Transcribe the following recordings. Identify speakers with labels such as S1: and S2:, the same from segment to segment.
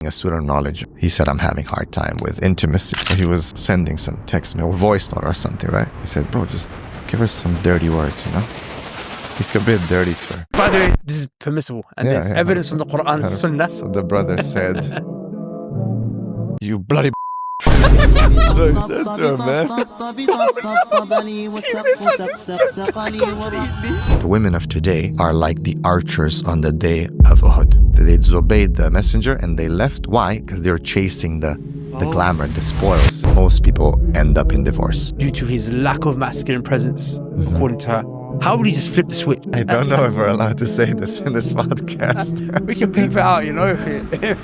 S1: a student of knowledge. He said, I'm having a hard time with intimacy. So he was sending some text mail or voice note or something, right? He said, bro, just give her some dirty words, Speak a bit dirty to her.
S2: By the way, this is permissible. And there's evidence from the Quran and Sunnah.
S1: So the brother said, you bloody so he said to her, man. The women of today are like the archers on the day of Uhud. They disobeyed the messenger and they left. Why? Because they were chasing the glamour, the spoils. Most people end up in divorce.
S2: Due to his lack of masculine presence, according to her. How would he just flip the switch?
S1: I don't know if we're allowed to say this in this podcast.
S2: We can bleep it out, if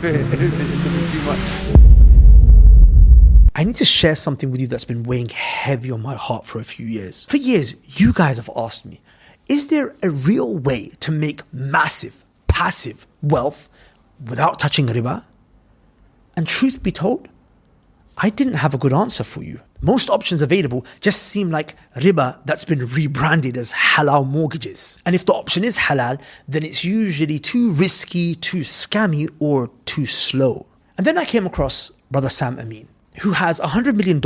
S2: it's too much. I need to share something with you that's been weighing heavy on my heart for a few years. For years, you guys have asked me, is there a real way to make massive, passive wealth without touching riba? And truth be told, I didn't have a good answer for you. Most options available just seem like riba that's been rebranded as halal mortgages. And if the option is halal, then it's usually too risky, too scammy, or too slow. And then I came across Brother Sam Amin, who has $100 million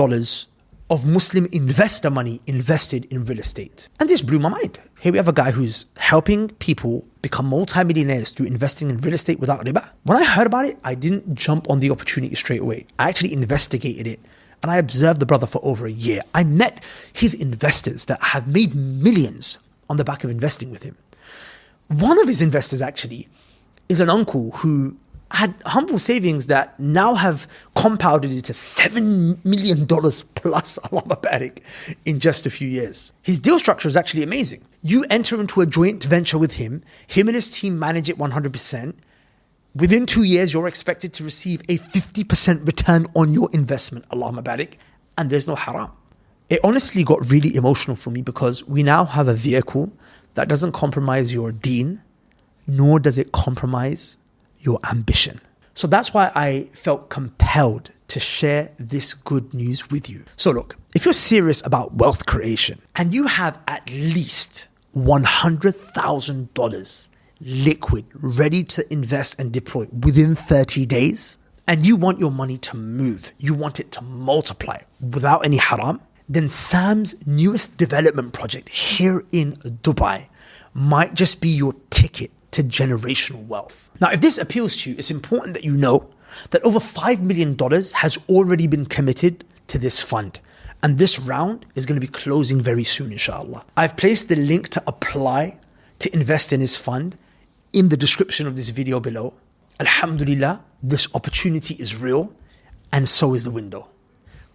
S2: of Muslim investor money invested in real estate. And this blew my mind. Here we have a guy who's helping people become multimillionaires through investing in real estate without riba. When I heard about it, I didn't jump on the opportunity straight away. I actually investigated it and I observed the brother for over a year. I met his investors that have made millions on the back of investing with him. One of his investors actually is an uncle who had humble savings that now have compounded into $7 million plus, Allahumma barik, in just a few years. His deal structure is actually amazing. You enter into a joint venture with him and his team manage it 100%. Within 2 years, you're expected to receive a 50% return on your investment, Allahumma barik, and there's no haram. It honestly got really emotional for me because we now have a vehicle that doesn't compromise your deen, nor does it compromise your ambition. So that's why I felt compelled to share this good news with you. So look, if you're serious about wealth creation and you have at least $100,000 liquid ready to invest and deploy within 30 days, and you want your money to move, you want it to multiply without any haram, then Sam's newest development project here in Dubai might just be your ticket to generational wealth. Now, if this appeals to you, it's important that you know that over $5 million has already been committed to this fund. And this round is going to be closing very soon, inshallah. I've placed the link to apply to invest in his fund in the description of this video below. Alhamdulillah, this opportunity is real, and so is the window.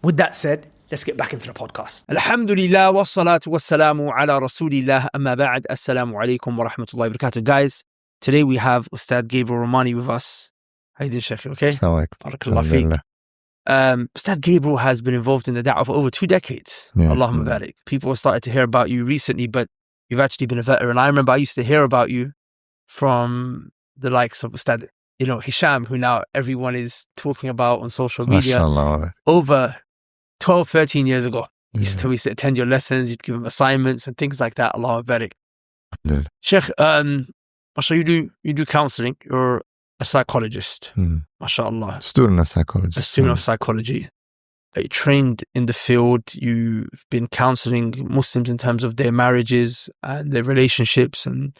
S2: With that said, let's get back into the podcast. Alhamdulillah, wa salatu wa salamu ala rasulillah, amma ba'd, assalamu alaikum wa rahmatullahi wa barakatuh. Guys, today we have Ustad Gabriel Romani with us. How you doing, Sheikh? Okay? Barakallah feek. Ustad Gabriel has been involved in the da'wah for over 2 decades. Allahumma barik. People have started to hear about you recently, but you've actually been a veteran. I remember I used to hear about you from the likes of Ustad, Hisham, who now everyone is talking about on social media.
S1: MashaAllah.
S2: Over 12, 13 years ago. You used to attend your lessons, you'd give him assignments and things like that. Allahu barik. Sheikh, mashallah, you do counseling. You're a psychologist. MashaAllah.
S1: Student of psychology.
S2: A student of psychology. You trained in the field. You've been counseling Muslims in terms of their marriages and their relationships and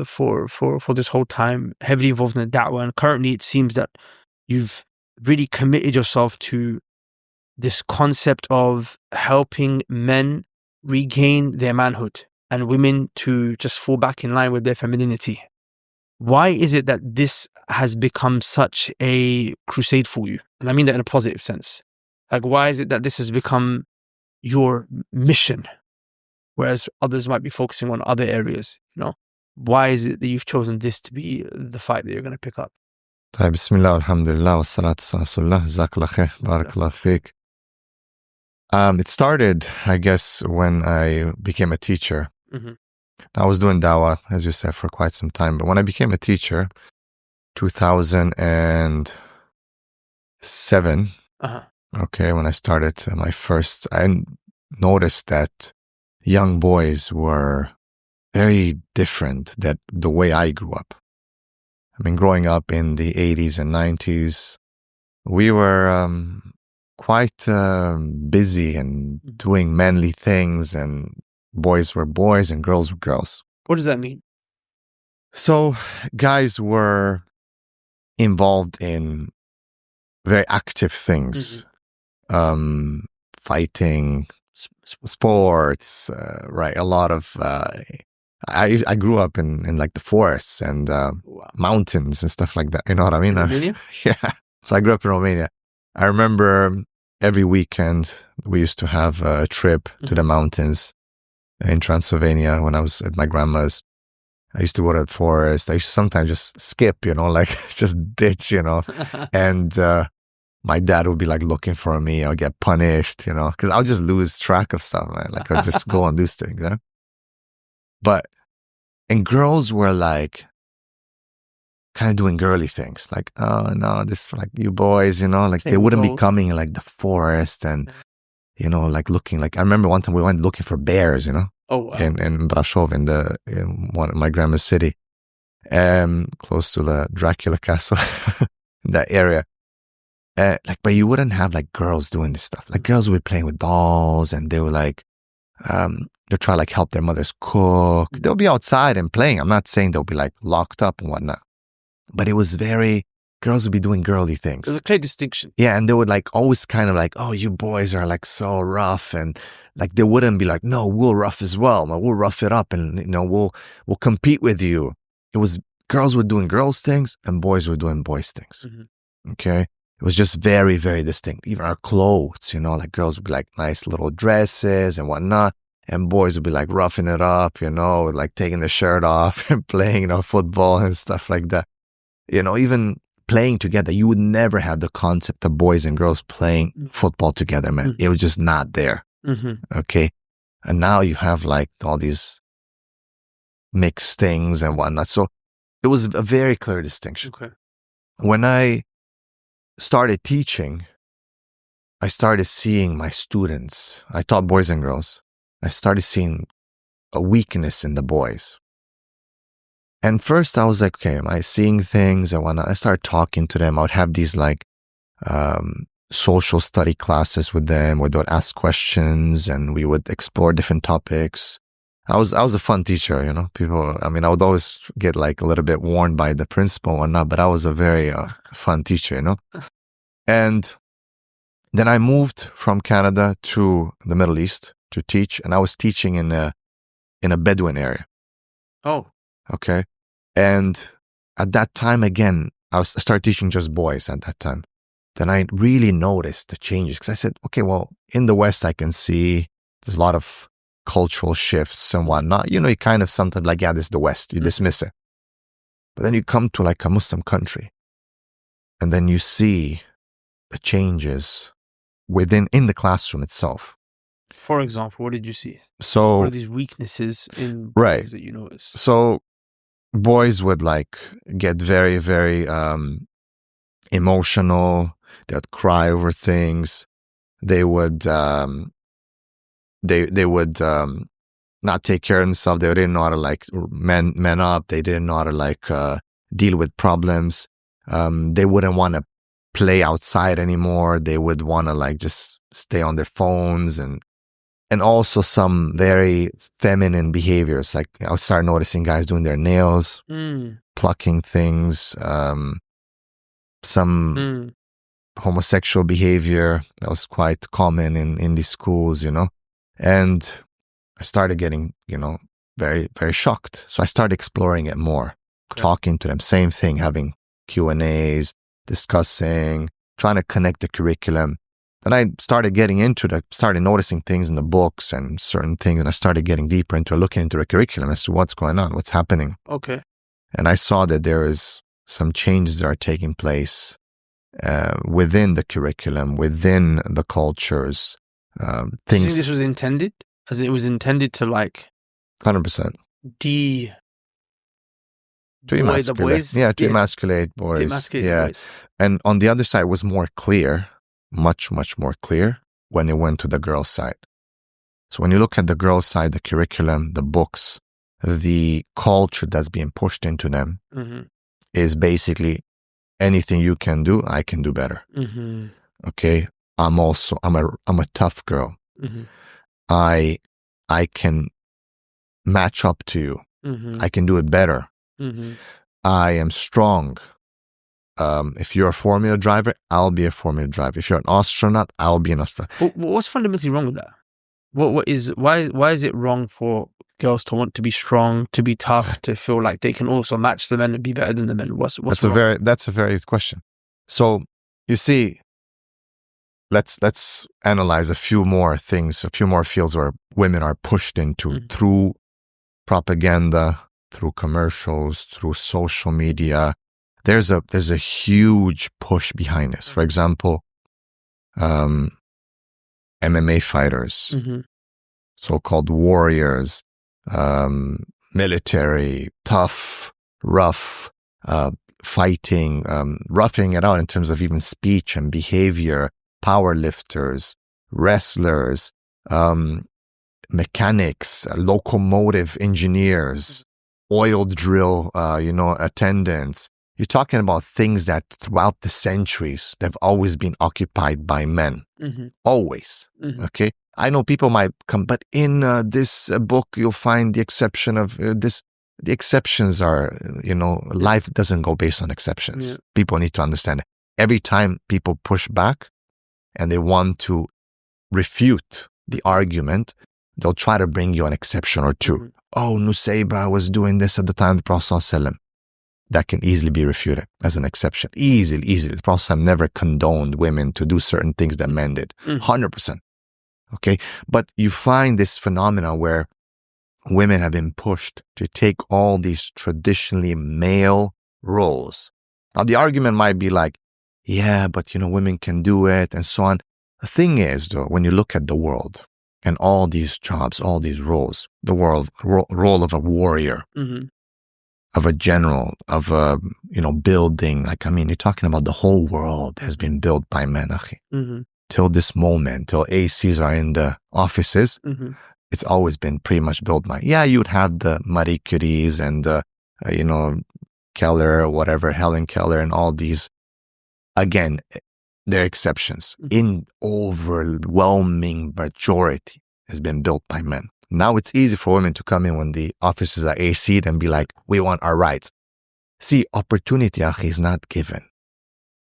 S2: for this whole time, heavily involved in the da'wah. And currently it seems that you've really committed yourself to this concept of helping men regain their manhood and women to just fall back in line with their femininity. Why is it that this has become such a crusade for you? And I mean that in a positive sense. Like, why is it that this has become your mission, whereas others might be focusing on other areas, Why is it that you've chosen this to be the fight that you're going to pick up?
S1: Bismillah, alhamdulillah, wa salatu wa jazakallah khair, barakallah feek. It started, I guess, when I became a teacher. I was doing dawah, as you said, for quite some time. But when I became a teacher, 2007, when I started my first, I noticed that young boys were very different than the way I grew up. I mean, growing up in the 80s and 90s, we were quite busy and doing manly things, and boys were boys and girls were girls.
S2: What does that mean?
S1: So guys were involved in very active things, fighting, sports, right? A lot of, I grew up in like the forests and mountains and stuff like that. You know what I mean?
S2: Romania?
S1: Yeah. So I grew up in Romania. I remember every weekend we used to have a trip to the mountains in Transylvania when I was at my grandma's. I used to go to the forest. I used to sometimes just skip, like just ditch, and my dad would be like looking for me. I'll get punished, because I'll just lose track of stuff, man. Like I'll just go and do things. Yeah? And girls were like kind of doing girly things. Like, oh no, this is like you boys, like they wouldn't be coming in like the forest and, like looking like, I remember one time we went looking for bears,
S2: Oh, wow.
S1: in Brasov, in my grandma's city, close to the Dracula castle, in that area. But you wouldn't have like girls doing this stuff. Like girls would be playing with dolls, and they were like, they'll try like help their mothers cook. They'll be outside and playing. I'm not saying they'll be like locked up and whatnot, but it was girls would be doing girly things.
S2: There's a clear distinction.
S1: Yeah, and they would like always kind of like, oh, you boys are like so rough, and like they wouldn't be like, no, we'll rough as well. We'll rough it up, and we'll compete with you. It was girls were doing girls things and boys were doing boys things. Okay, it was just very, very distinct. Even our clothes, like girls would be like nice little dresses and whatnot, and boys would be like roughing it up, like taking the shirt off and playing, football and stuff like that. Even playing together, you would never have the concept of boys and girls playing football together, man. It was just not there. Okay. And now you have like all these mixed things and whatnot. So it was a very clear distinction.
S2: Okay.
S1: When I started teaching, I started seeing my students. I taught boys and girls. I started seeing a weakness in the boys. And first I was like, okay, am I seeing things and whatnot? I started talking to them. I would have these like social study classes with them where they would ask questions and we would explore different topics. I was a fun teacher, people, I would always get like a little bit warned by the principal and whatnot, but I was a very fun teacher, And then I moved from Canada to the Middle East to teach, and I was teaching in a Bedouin area.
S2: Oh.
S1: Okay. And at that time, again, I started teaching just boys at that time. Then I really noticed the changes because I said, okay, well, in the West, I can see there's a lot of cultural shifts and whatnot. You kind of sometimes like, yeah, this is the West. You dismiss it. But then you come to like a Muslim country and then you see the changes in the classroom itself.
S2: For example, what did you see?
S1: So,
S2: what are these weaknesses in
S1: right.
S2: that you noticed?
S1: So boys would like get very, very emotional. They would cry over things. They would they would not take care of themselves. They didn't know how to like man up. They didn't know how to like deal with problems. They wouldn't want to play outside anymore. They would want to like just stay on their phones and also some very feminine behaviors. Like I would start noticing guys doing their nails, plucking things, some homosexual behavior that was quite common in these schools, and I started getting, very, very shocked. So I started exploring it more, talking to them, same thing, having Q&As, discussing, trying to connect the curriculum. And I started getting started noticing things in the books and certain things, and I started getting deeper into looking into the curriculum as to what's going on, what's happening.
S2: Okay. And
S1: I saw that there is some changes that are taking place within the curriculum, within the cultures.
S2: Things. Do you think this was intended? As it was intended to like
S1: 100%. To emasculate.
S2: The boys?
S1: Yeah, to emasculate boys.
S2: To emasculate the boys.
S1: And on the other side, it was more clear, much, much more clear when it went to the girls' side. So when you look at the girls' side, the curriculum, the books, the culture that's being pushed into them, is basically anything you can do, I can do better. Okay, I'm a tough girl. I can match up to you. I can do it better. I am strong. If you're a Formula driver, I'll be a Formula driver. If you're an astronaut, I'll be an astronaut.
S2: What's fundamentally wrong with that? Why is it wrong for girls to want to be strong, to be tough, to feel like they can also match the men and be better than the men? What's wrong?
S1: That's a very good question. So you see, let's analyze a few more things, a few more fields where women are pushed into through propaganda, through commercials, through social media. There's a huge push behind this. For example, MMA fighters, so-called warriors, military, tough, rough, fighting, roughing it out in terms of even speech and behavior, power lifters, wrestlers, mechanics, locomotive engineers, oil drill, attendants. You're talking about things that throughout the centuries, they've always been occupied by men. Always. Okay. I know people might come, but in this book, you'll find the exception of this. The exceptions are, life doesn't go based on exceptions. Yeah. People need to understand it. Every time people push back and they want to refute the argument, they'll try to bring you an exception or two. Oh, Nusayba was doing this at the time of the Prophet ﷺ. That can easily be refuted as an exception. Easily. The Prophet ﷺ never condoned women to do certain things that men did. 100%. Okay? But you find this phenomena where women have been pushed to take all these traditionally male roles. Now, the argument might be like, yeah, but women can do it and so on. The thing is, though, when you look at the world and all these jobs, all these roles, the role of a warrior, of a general, of a, building, you're talking about the whole world has been built by men, till this moment, till ACs are in the offices. It's always been pretty much built by, you'd have the Marie Curies and, Keller, whatever, Helen Keller and all these. Again, they're exceptions. In overwhelming majority has been built by men. Now it's easy for women to come in when the offices are AC'd and be like, we want our rights. See, opportunity, is not given.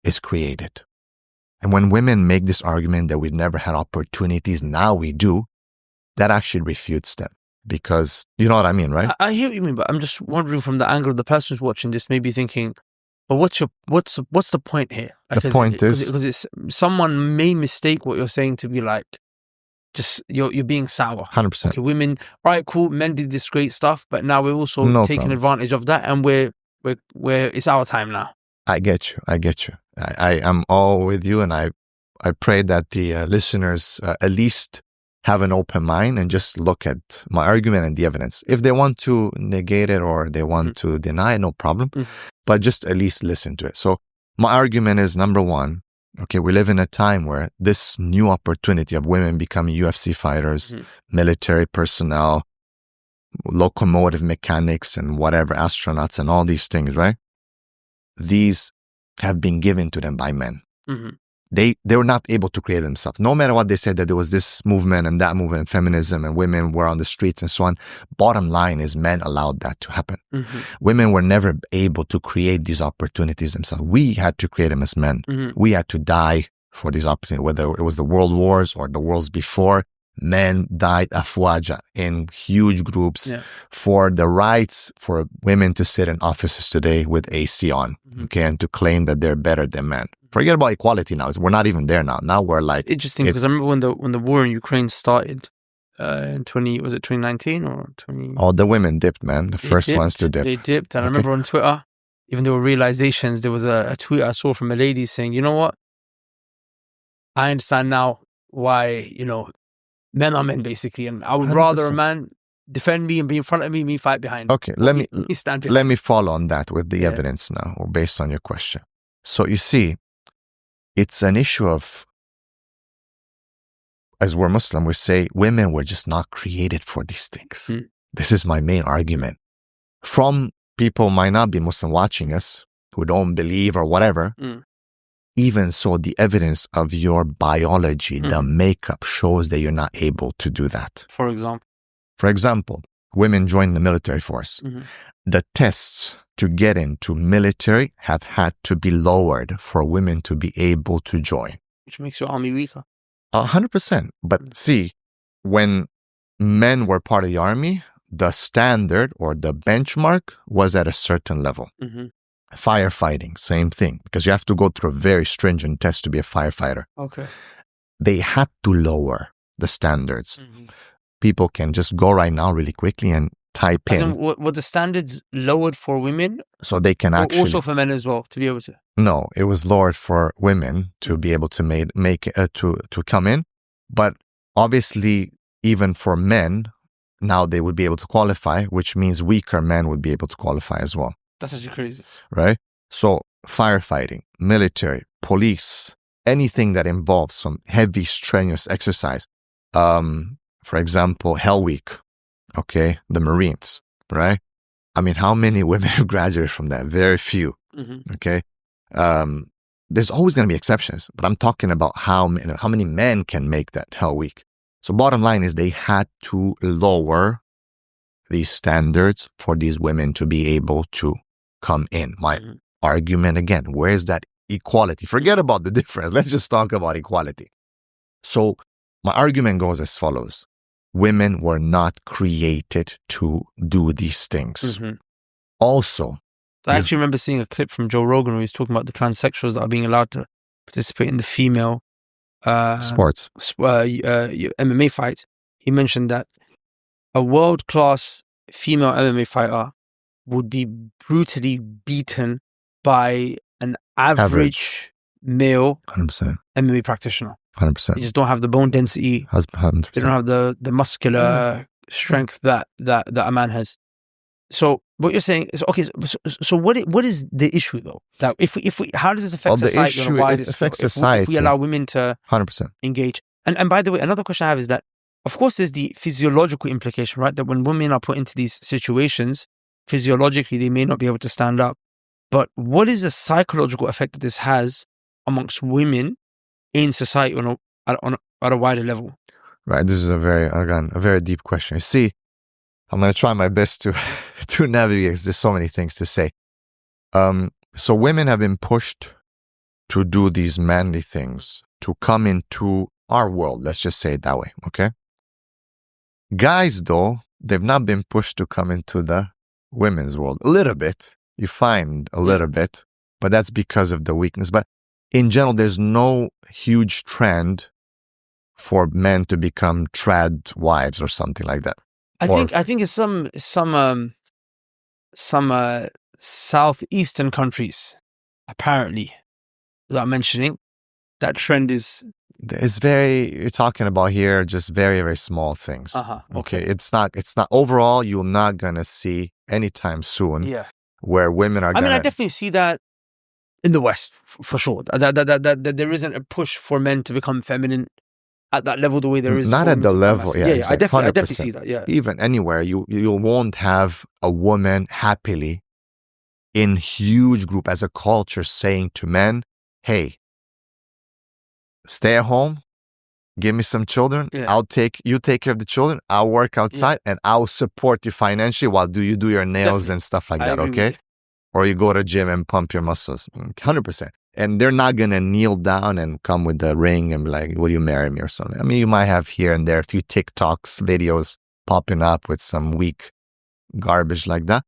S1: It's created. And when women make this argument that we've never had opportunities, now we do, that actually refutes them. Because, you know what I mean, right?
S2: I hear what you mean, but I'm just wondering from the angle of the person who's watching this, maybe thinking, but what's the point here?
S1: The point is...
S2: Because it's, someone may mistake what you're saying to be like, just you're being sour.
S1: 100%.
S2: Okay, women, all right, cool, men did this great stuff, but now we're also taking advantage of that, and we're it's our time now.
S1: I get you. I'm all with you, and I pray that the listeners at least have an open mind and just look at my argument and the evidence. If they want to negate it or they want to deny it, no problem. But just at least listen to it. So my argument is, number one, okay, we live in a time where this new opportunity of women becoming UFC fighters, military personnel, locomotive mechanics and whatever, astronauts and all these things, right? These have been given to them by men. They were not able to create themselves. No matter what they said, that there was this movement and that movement, feminism, and women were on the streets and so on. Bottom line is men allowed that to happen. Women were never able to create these opportunities themselves. We had to create them as men. We had to die for these opportunities, whether it was the world wars or the wars before. Men died afwaja in huge groups for the rights for women to sit in offices today with AC on, okay, and to claim that they're better than men. Forget about equality now. We're not even there now. Now we're like...
S2: Interesting, because I remember when the war in Ukraine started in 2019 or 20...
S1: Oh, the women dipped, man. The first ones to dip.
S2: They dipped. And I remember on Twitter, even there were realizations, there was a tweet I saw from a lady saying, you know what? I understand now why, men are men, basically. And I would 100%. Rather a man defend me and be in front of me fight behind.
S1: Okay, let me follow on that with the evidence now, or based on your question. So you see, it's an issue of, as we're Muslim, we say women were just not created for these things. This is my main argument. From people might not be Muslim watching us, who don't believe or whatever. Even so, the evidence of your biology, the makeup shows that you're not able to do that.
S2: For
S1: example, women join the military force. The tests to get into military have had to be lowered for women to be able to join.
S2: Which makes your army weaker.
S1: 100%. But see, when men were part of the army, the standard or the benchmark was at a certain level. Firefighting, same thing, because you have to go through a very stringent test to be a firefighter.
S2: Okay.
S1: They had to lower the standards. People can just go right now really quickly and type in.
S2: Were the standards lowered for women?
S1: So they can actually...
S2: Also for men as well, to be able to?
S1: No, it was lowered for women to be able to to come in. But obviously, even for men, now they would be able to qualify, which means weaker men would be able to qualify as well.
S2: That's actually crazy.
S1: Right? So firefighting, military, police, anything that involves some heavy, strenuous exercise. For example, Hell Week, okay? The Marines, right? I mean, how many women have graduated from that? Very few, okay? There's always going to be exceptions, but I'm talking about how many men can make that Hell Week. So bottom line is they had to lower these standards for these women to be able to come in. My argument again, where's that equality? Forget about the difference. Let's just talk about equality. So my argument goes as follows. Women were not created to do these things. Also,
S2: I actually remember seeing a clip from Joe Rogan where he's talking about the transsexuals that are being allowed to participate in the female
S1: sports,
S2: MMA fights. He mentioned that a world-class female MMA fighter would be brutally beaten by an average male
S1: 100%.
S2: MMA practitioner.
S1: 100%.
S2: They just don't have the bone density.
S1: 100%.
S2: They don't have the muscular strength that a man has. So what you're saying is okay. So what is the issue though? That if we how does this affect society?
S1: It affects society.
S2: If we allow women to
S1: 100%
S2: engage. And by the way, another question I have is that of course there's the physiological implication, right? That when women are put into these situations, physiologically they may not be able to stand up. But what is the psychological effect that this has amongst women in society at a wider level?
S1: Right. This is a very deep question. See, I'm going to try my best to navigate because there's so many things to say. So women have been pushed to do these manly things, to come into our world. Let's just say it that way. Okay. Guys, though, they've not been pushed to come into the women's world. A little bit. You find a little bit, but that's because of the weakness. But in general, there's no huge trend for men to become trad wives or something like that.
S2: I think it's some southeastern countries, apparently, without mentioning, that trend is.
S1: It's you're talking about here, just very, very small things. Okay. It's not overall, you're not going to see anytime soon where women are I
S2: definitely see that in the West, for sure. That there isn't a push for men to become feminine at that level the way there is.
S1: Not at the level.
S2: Exactly. I definitely see that. Yeah.
S1: Even anywhere, you won't have a woman happily in huge group as a culture saying to men, hey, stay at home, give me some children. Yeah. You take care of the children. I'll work outside and I'll support you financially while you do your nails and stuff like that. Okay. Or you go to gym and pump your muscles. 100%. And they're not going to kneel down and come with the ring and be like, will you marry me or something? I mean, you might have here and there a few TikToks, videos popping up with some weak garbage like that.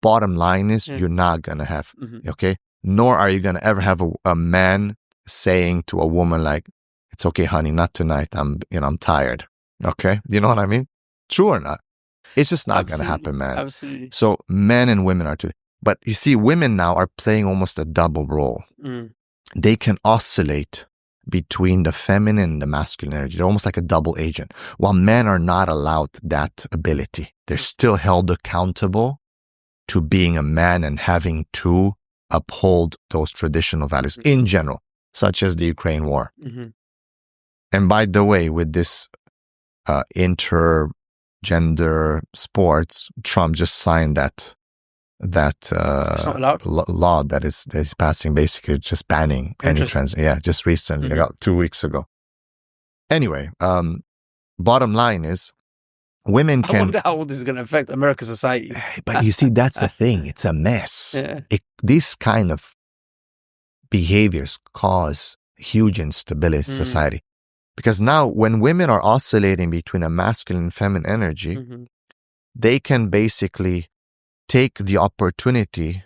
S1: Bottom line is you're not going to have, okay? Nor are you going to ever have a man saying to a woman like, it's okay, honey, not tonight. I'm tired. Okay? You know what I mean? True or not? It's just not going to happen, man.
S2: Absolutely.
S1: So men and women are too. But you see, women now are playing almost a double role. They can oscillate between the feminine and the masculine energy. They're almost like a double agent. While men are not allowed that ability. They're still held accountable to being a man and having to uphold those traditional values in general, such as the Ukraine war. And by the way, with this intergender sports, Trump just signed that that
S2: It's not allowed.
S1: law that is passing, basically just banning any trans. Yeah, just recently, about 2 weeks ago. Anyway, bottom line is, women can.
S2: I wonder how all this is going to affect American society.
S1: But you see, that's the thing. It's a mess.
S2: Yeah.
S1: These kind of behaviors cause huge instability in society. Because now when women are oscillating between a masculine and feminine energy, they can basically take the opportunity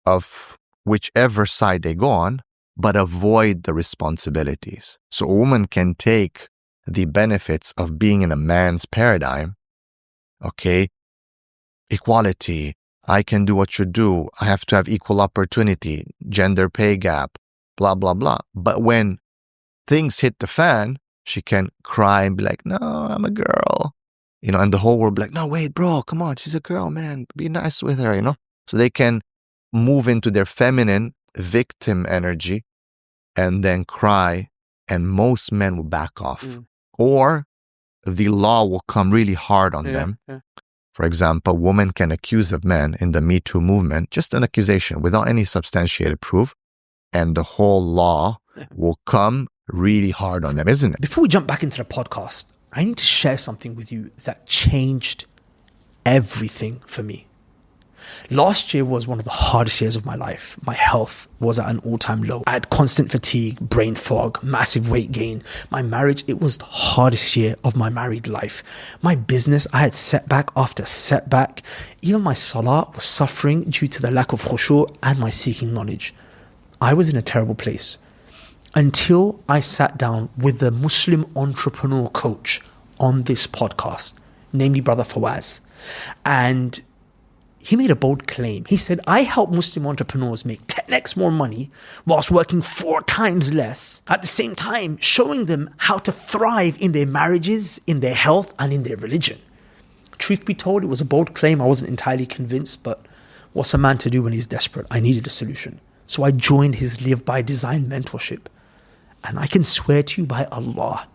S1: of whichever side they go on, but avoid the responsibilities. So a woman can take the benefits of being in a man's paradigm, okay? Equality, I can do what you do, I have to have equal opportunity, gender pay gap, blah, blah, blah. But when things hit the fan, she can cry and be like, no, I'm a girl. And the whole world be like, no, wait, bro, come on, she's a girl, man. Be nice with her, So they can move into their feminine victim energy and then cry, and most men will back off. Or the law will come really hard on them. Yeah. For example, women can accuse of men in the Me Too movement, just an accusation without any substantiated proof, and the whole law will come really hard on them, isn't it?
S2: Before we jump back into the podcast, I need to share something with you that changed everything for me. Last year was one of the hardest years of my life. My health was at an all-time low. I had constant fatigue, brain fog, massive weight gain. My marriage, it was the hardest year of my married life. My business, I had setback after setback. Even my salah was suffering due to the lack of khushu' and my seeking knowledge. I was in a terrible place until I sat down with the Muslim entrepreneur coach on this podcast, namely Brother Fawaz. And he made a bold claim. He said, I help Muslim entrepreneurs make 10x more money whilst working 4 times less, at the same time showing them how to thrive in their marriages, in their health, and in their religion. Truth be told, it was a bold claim. I wasn't entirely convinced, but what's a man to do when he's desperate? I needed a solution. So I joined his Live by Design mentorship. And I can swear to you by Allah,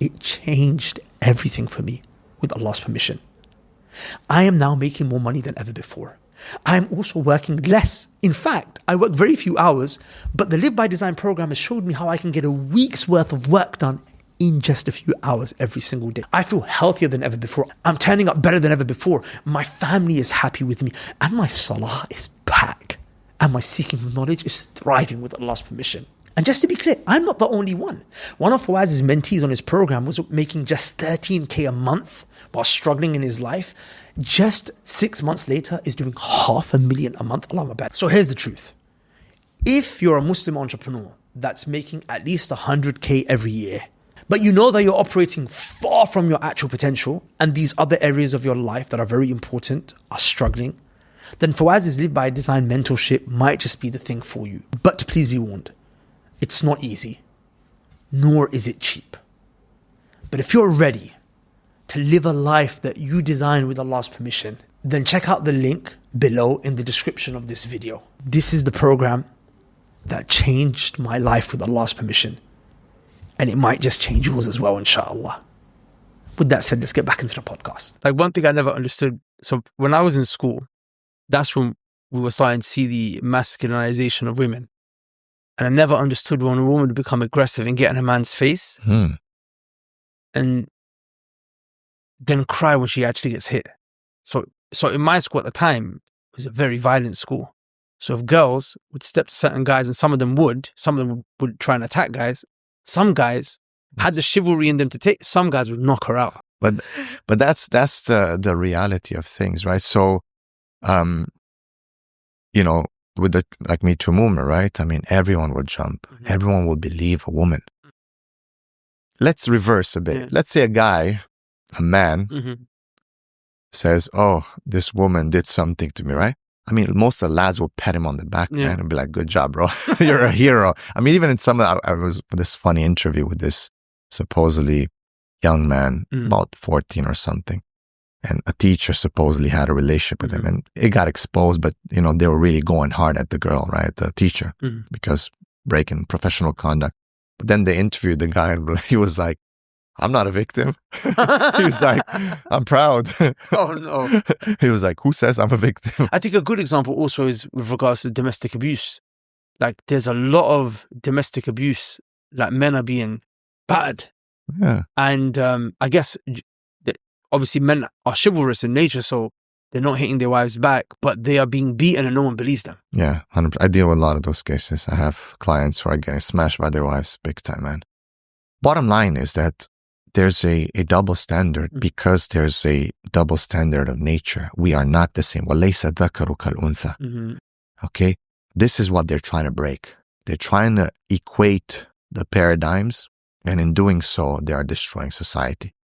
S2: it changed everything for me with Allah's permission. I am now making more money than ever before. I am also working less. In fact, I work very few hours, but the Live by Design program has showed me how I can get a week's worth of work done in just a few hours every single day. I feel healthier than ever before. I'm turning up better than ever before. My family is happy with me, and my salah is back. And my seeking of knowledge is thriving with Allah's permission. And just to be clear, I'm not the only one. One of Fawaz's mentees on his program was making just 13K a month while struggling in his life. Just 6 months later is doing $500,000 a month. Allah Akbar. So here's the truth. If you're a Muslim entrepreneur that's making at least 100K every year, but you know that you're operating far from your actual potential and these other areas of your life that are very important are struggling, then Fawaz's Live by Design mentorship might just be the thing for you. But please be warned, it's not easy, nor is it cheap. But if you're ready to live a life that you design with Allah's permission, then check out the link below in the description of this video. This is the program that changed my life with Allah's permission. And it might just change yours as well, inshallah. With that said, let's get back into the podcast.
S3: Like, one thing I never understood. So when I was in school, that's when we were starting to see the masculinization of women. And I never understood when a woman would become aggressive and get in a man's face and then cry when she actually gets hit. So in my school at the time, it was a very violent school. So if girls would step to certain guys, and some of them would try and attack guys, some guys had the chivalry in them to take, some guys would knock her out.
S1: But that's the reality of things, right? So, with the like Me Too movement, right? I mean, everyone will jump. Mm-hmm. Everyone will believe a woman. Let's reverse a bit. Yeah. Let's say a man says, oh, this woman did something to me, right? I mean, most of the lads will pat him on the back, man, and be like, good job, bro. You're a hero. I mean, even in I was this funny interview with this supposedly young man, about 14 or something. And a teacher supposedly had a relationship with him, and it got exposed, but, they were really going hard at the girl, right? The teacher, because breaking professional conduct. But then they interviewed the guy, and he was like, I'm not a victim. He was like, I'm proud.
S3: Oh, no.
S1: He was like, who says I'm a victim?
S3: I think a good example also is with regards to domestic abuse. Like, there's a lot of domestic abuse, like men are being battered.
S1: Yeah.
S3: And I guess, obviously, men are chivalrous in nature, so they're not hitting their wives back, but they are being beaten and no one believes them.
S1: Yeah, 100%. I deal with a lot of those cases. I have clients who are getting smashed by their wives big time, man. Bottom line is that there's a double standard because there's a double standard of nature. We are not the same. وَلَيْسَ الذَّكَرُ كَالْأُنثَى. Okay? This is what they're trying to break. They're trying to equate the paradigms, and in doing so, they are destroying society.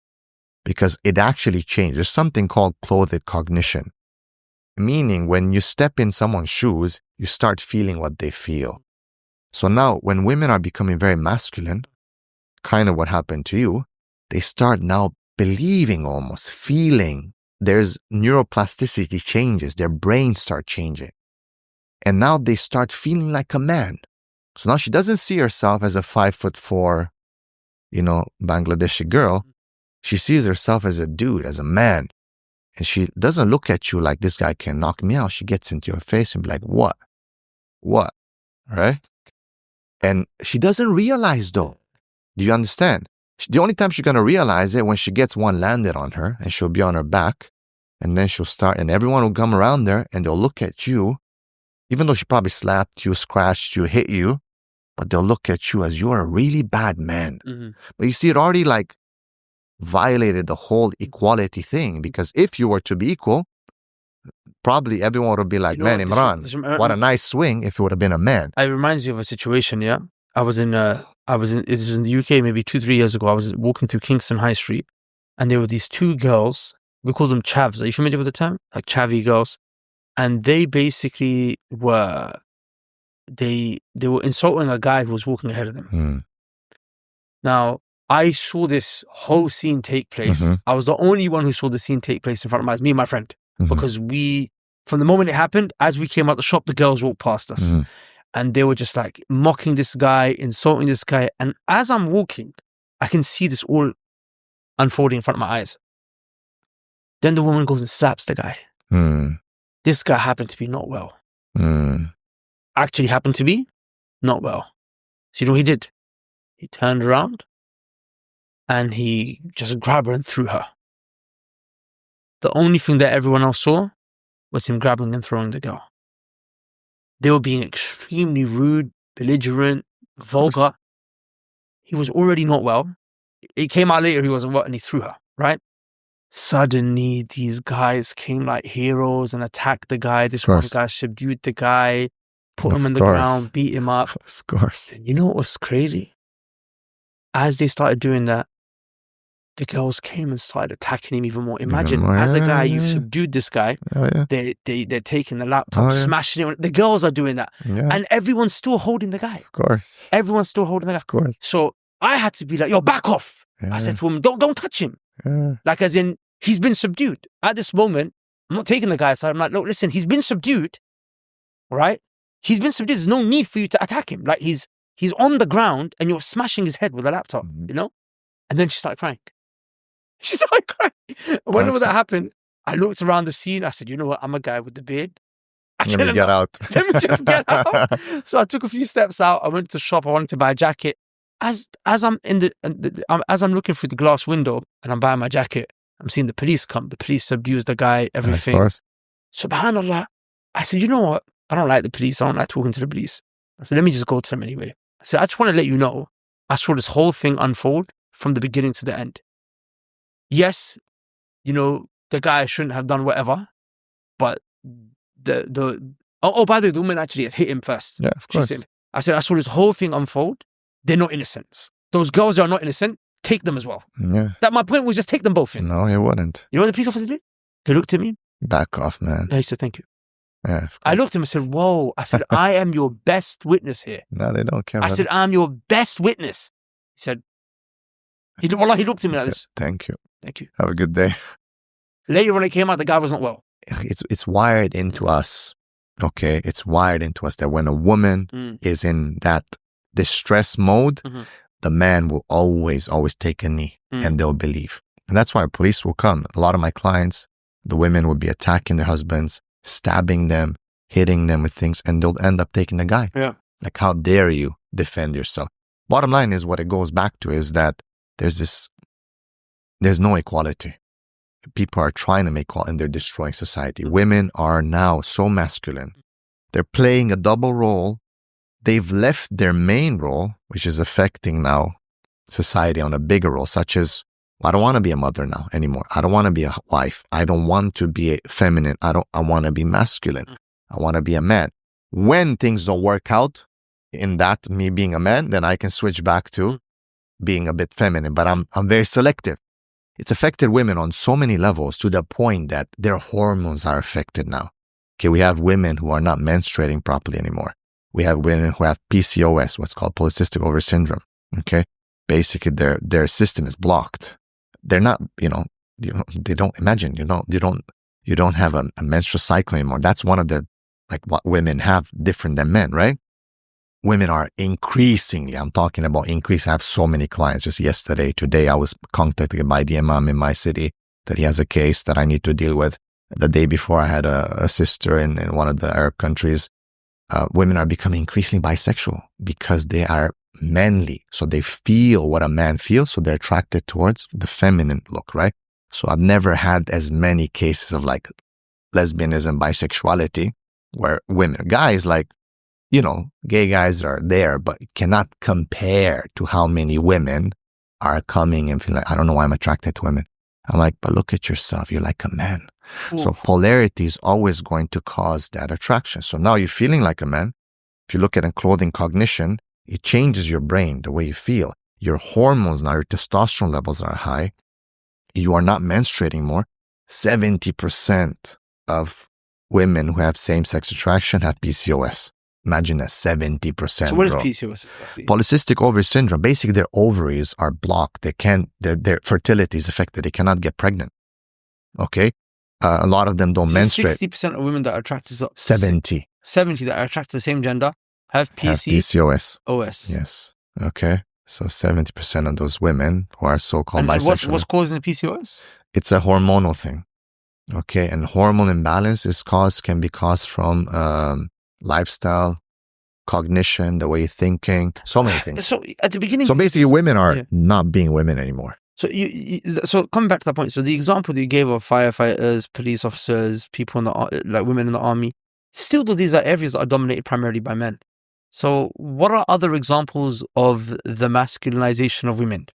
S1: Because it actually changed. There's something called clothed cognition. Meaning when you step in someone's shoes, you start feeling what they feel. So now when women are becoming very masculine, kind of what happened to you, they start now believing almost, feeling. There's neuroplasticity changes. Their brains start changing. And now they start feeling like a man. So now she doesn't see herself as a 5'4", Bangladeshi girl. She sees herself as a dude, as a man. And she doesn't look at you like this guy can knock me out. She gets into your face and be like, what? What? Right? And she doesn't realize though. Do you understand? The only time she's going to realize it when she gets one landed on her and she'll be on her back. And then she'll start, and everyone will come around there and they'll look at you, even though she probably slapped you, scratched you, hit you, but they'll look at you as you're a really bad man. Mm-hmm. But you see, it already violated the whole equality thing, because if you were to be equal, probably everyone would be like, man, Imran, what a nice swing if it would have been a man.
S3: It reminds me of a situation, yeah? It was in the UK maybe 2-3 years ago. I was walking through Kingston High Street and there were these two girls. We call them chavs. Are you familiar with the term? Like chavy girls. And they basically were, they were insulting a guy who was walking ahead of them. Mm. Now, I saw this whole scene take place. Mm-hmm. I was the only one who saw the scene take place in front of my eyes, me and my friend. Mm-hmm. Because from the moment it happened, as we came out the shop, the girls walked past us. Mm-hmm. And they were just like mocking this guy, insulting this guy. And as I'm walking, I can see this all unfolding in front of my eyes. Then the woman goes and slaps the guy. Mm. This guy happened to be not well. Mm. Actually happened to be not well. So you know what he did? He turned around and he just grabbed her and threw her. The only thing that everyone else saw was him grabbing and throwing the girl. They were being extremely rude, belligerent, vulgar. He was already not well. It came out later he wasn't well and he threw her, right? Suddenly, these guys came like heroes and attacked the guy. This one guy subdued the guy, put him on the ground, beat him up.
S1: Of course.
S3: And you know what was crazy? As they started doing that, the girls came and started attacking him even more. Imagine, as a guy, you've subdued this guy. They're taking the laptop, smashing him. The girls are doing that. Yeah. And everyone's still holding the guy.
S1: Of course.
S3: Everyone's still holding the guy.
S1: Of course.
S3: So I had to be like, yo, back off. Yeah. I said to him, don't touch him. Yeah. Like as in, he's been subdued. At this moment, I'm not taking the guy aside. I'm like, look, listen, he's been subdued. Right? He's been subdued. There's no need for you to attack him. Like he's on the ground and you're smashing his head with a laptop, you know? And then she started crying. She started crying. Whenever that happened, I looked around the scene. I said, you know what? I'm a guy with the beard.
S1: Let me get out.
S3: Let me just get out. So I took a few steps out. I went to the shop. I wanted to buy a jacket. As I'm as I'm looking through the glass window and I'm buying my jacket, I'm seeing the police come. The police subdues the guy, everything. Of course. Subhanallah. I said, you know what? I don't like the police. I don't like talking to the police. I said, let me just go to them anyway. I said, I just want to let you know, I saw this whole thing unfold from the beginning to the end. Yes, you know, the guy shouldn't have done whatever, but by the way, the woman actually hit him first.
S1: Yeah, of course.
S3: I said, I saw this whole thing unfold. They're not innocent. Those girls that are not innocent, take them as well. Yeah. That my point was just take them both in.
S1: No, he wouldn't.
S3: You know what the police officer did? He looked at me.
S1: Back off, man.
S3: He said, thank you.
S1: Yeah,
S3: I looked at him and said, whoa. I said, I am your best witness here.
S1: No, they don't care.
S3: I said, I'm your best witness. He said, he looked at me like this.
S1: Thank you.
S3: Thank you.
S1: Have a good day.
S3: Later when it came out, the guy was not well.
S1: It's wired into us, okay? It's wired into us that when a woman is in that distress mode, the man will always take a knee and they'll believe. And that's why police will come. A lot of my clients, the women will be attacking their husbands, stabbing them, hitting them with things, and they'll end up taking the guy.
S3: Yeah.
S1: Like, how dare you defend yourself? Bottom line is, what it goes back to is that there's no equality. People are trying to make equality and they're destroying society. Women are now so masculine. They're playing a double role. They've left their main role, which is affecting now society on a bigger role, such as, I don't want to be a mother now anymore. I don't want to be a wife. I don't want to be feminine. I want to be masculine. I want to be a man. When things don't work out in that, me being a man, then I can switch back to being a bit feminine, but I'm very selective. It's affected women on so many levels to the point that their hormones are affected now. Okay, we have women who are not menstruating properly anymore. We have women who have PCOS, what's called polycystic ovary syndrome. Okay, basically their system is blocked. They're not, they don't imagine, you don't have a menstrual cycle anymore. That's one of the, like, what women have different than men, right? Women are increasingly, I'm talking about increase. I have so many clients. Just today, I was contacted by the imam in my city that he has a case that I need to deal with. The day before, I had a sister in one of the Arab countries. Women are becoming increasingly bisexual because they are manly. So they feel what a man feels. So they're attracted towards the feminine look, right? So I've never had as many cases of like lesbianism, bisexuality, where guys, like, gay guys are there, but it cannot compare to how many women are coming and feel like, I don't know why I'm attracted to women. I'm like, but look at yourself. You're like a man. Ooh. So polarity is always going to cause that attraction. So now you're feeling like a man. If you look at clothing cognition, it changes your brain, the way you feel. Your hormones now, your testosterone levels are high. You are not menstruating more. 70% of women who have same-sex attraction have PCOS. Imagine a 70%.
S3: So what is PCOS exactly?
S1: Polycystic ovary syndrome. Basically, their ovaries are blocked. Their fertility is affected. They cannot get pregnant. Okay? A lot of them don't menstruate.
S3: 60% of women that are attracted to
S1: 70
S3: that are attracted to the same gender have
S1: PCOS.
S3: OS.
S1: Yes. Okay. So 70% of those women who are so-called bisexual.
S3: What's causing the PCOS?
S1: It's a hormonal thing. Okay. And hormone imbalance can be caused from lifestyle, cognition, the way you're thinking, so many things.
S3: So at the beginning,
S1: so basically, women are not being women anymore.
S3: So so coming back to that point, so the example that you gave of firefighters, police officers, people in like women in the army, still though these are areas that are dominated primarily by men. So what are other examples of the masculinization of women,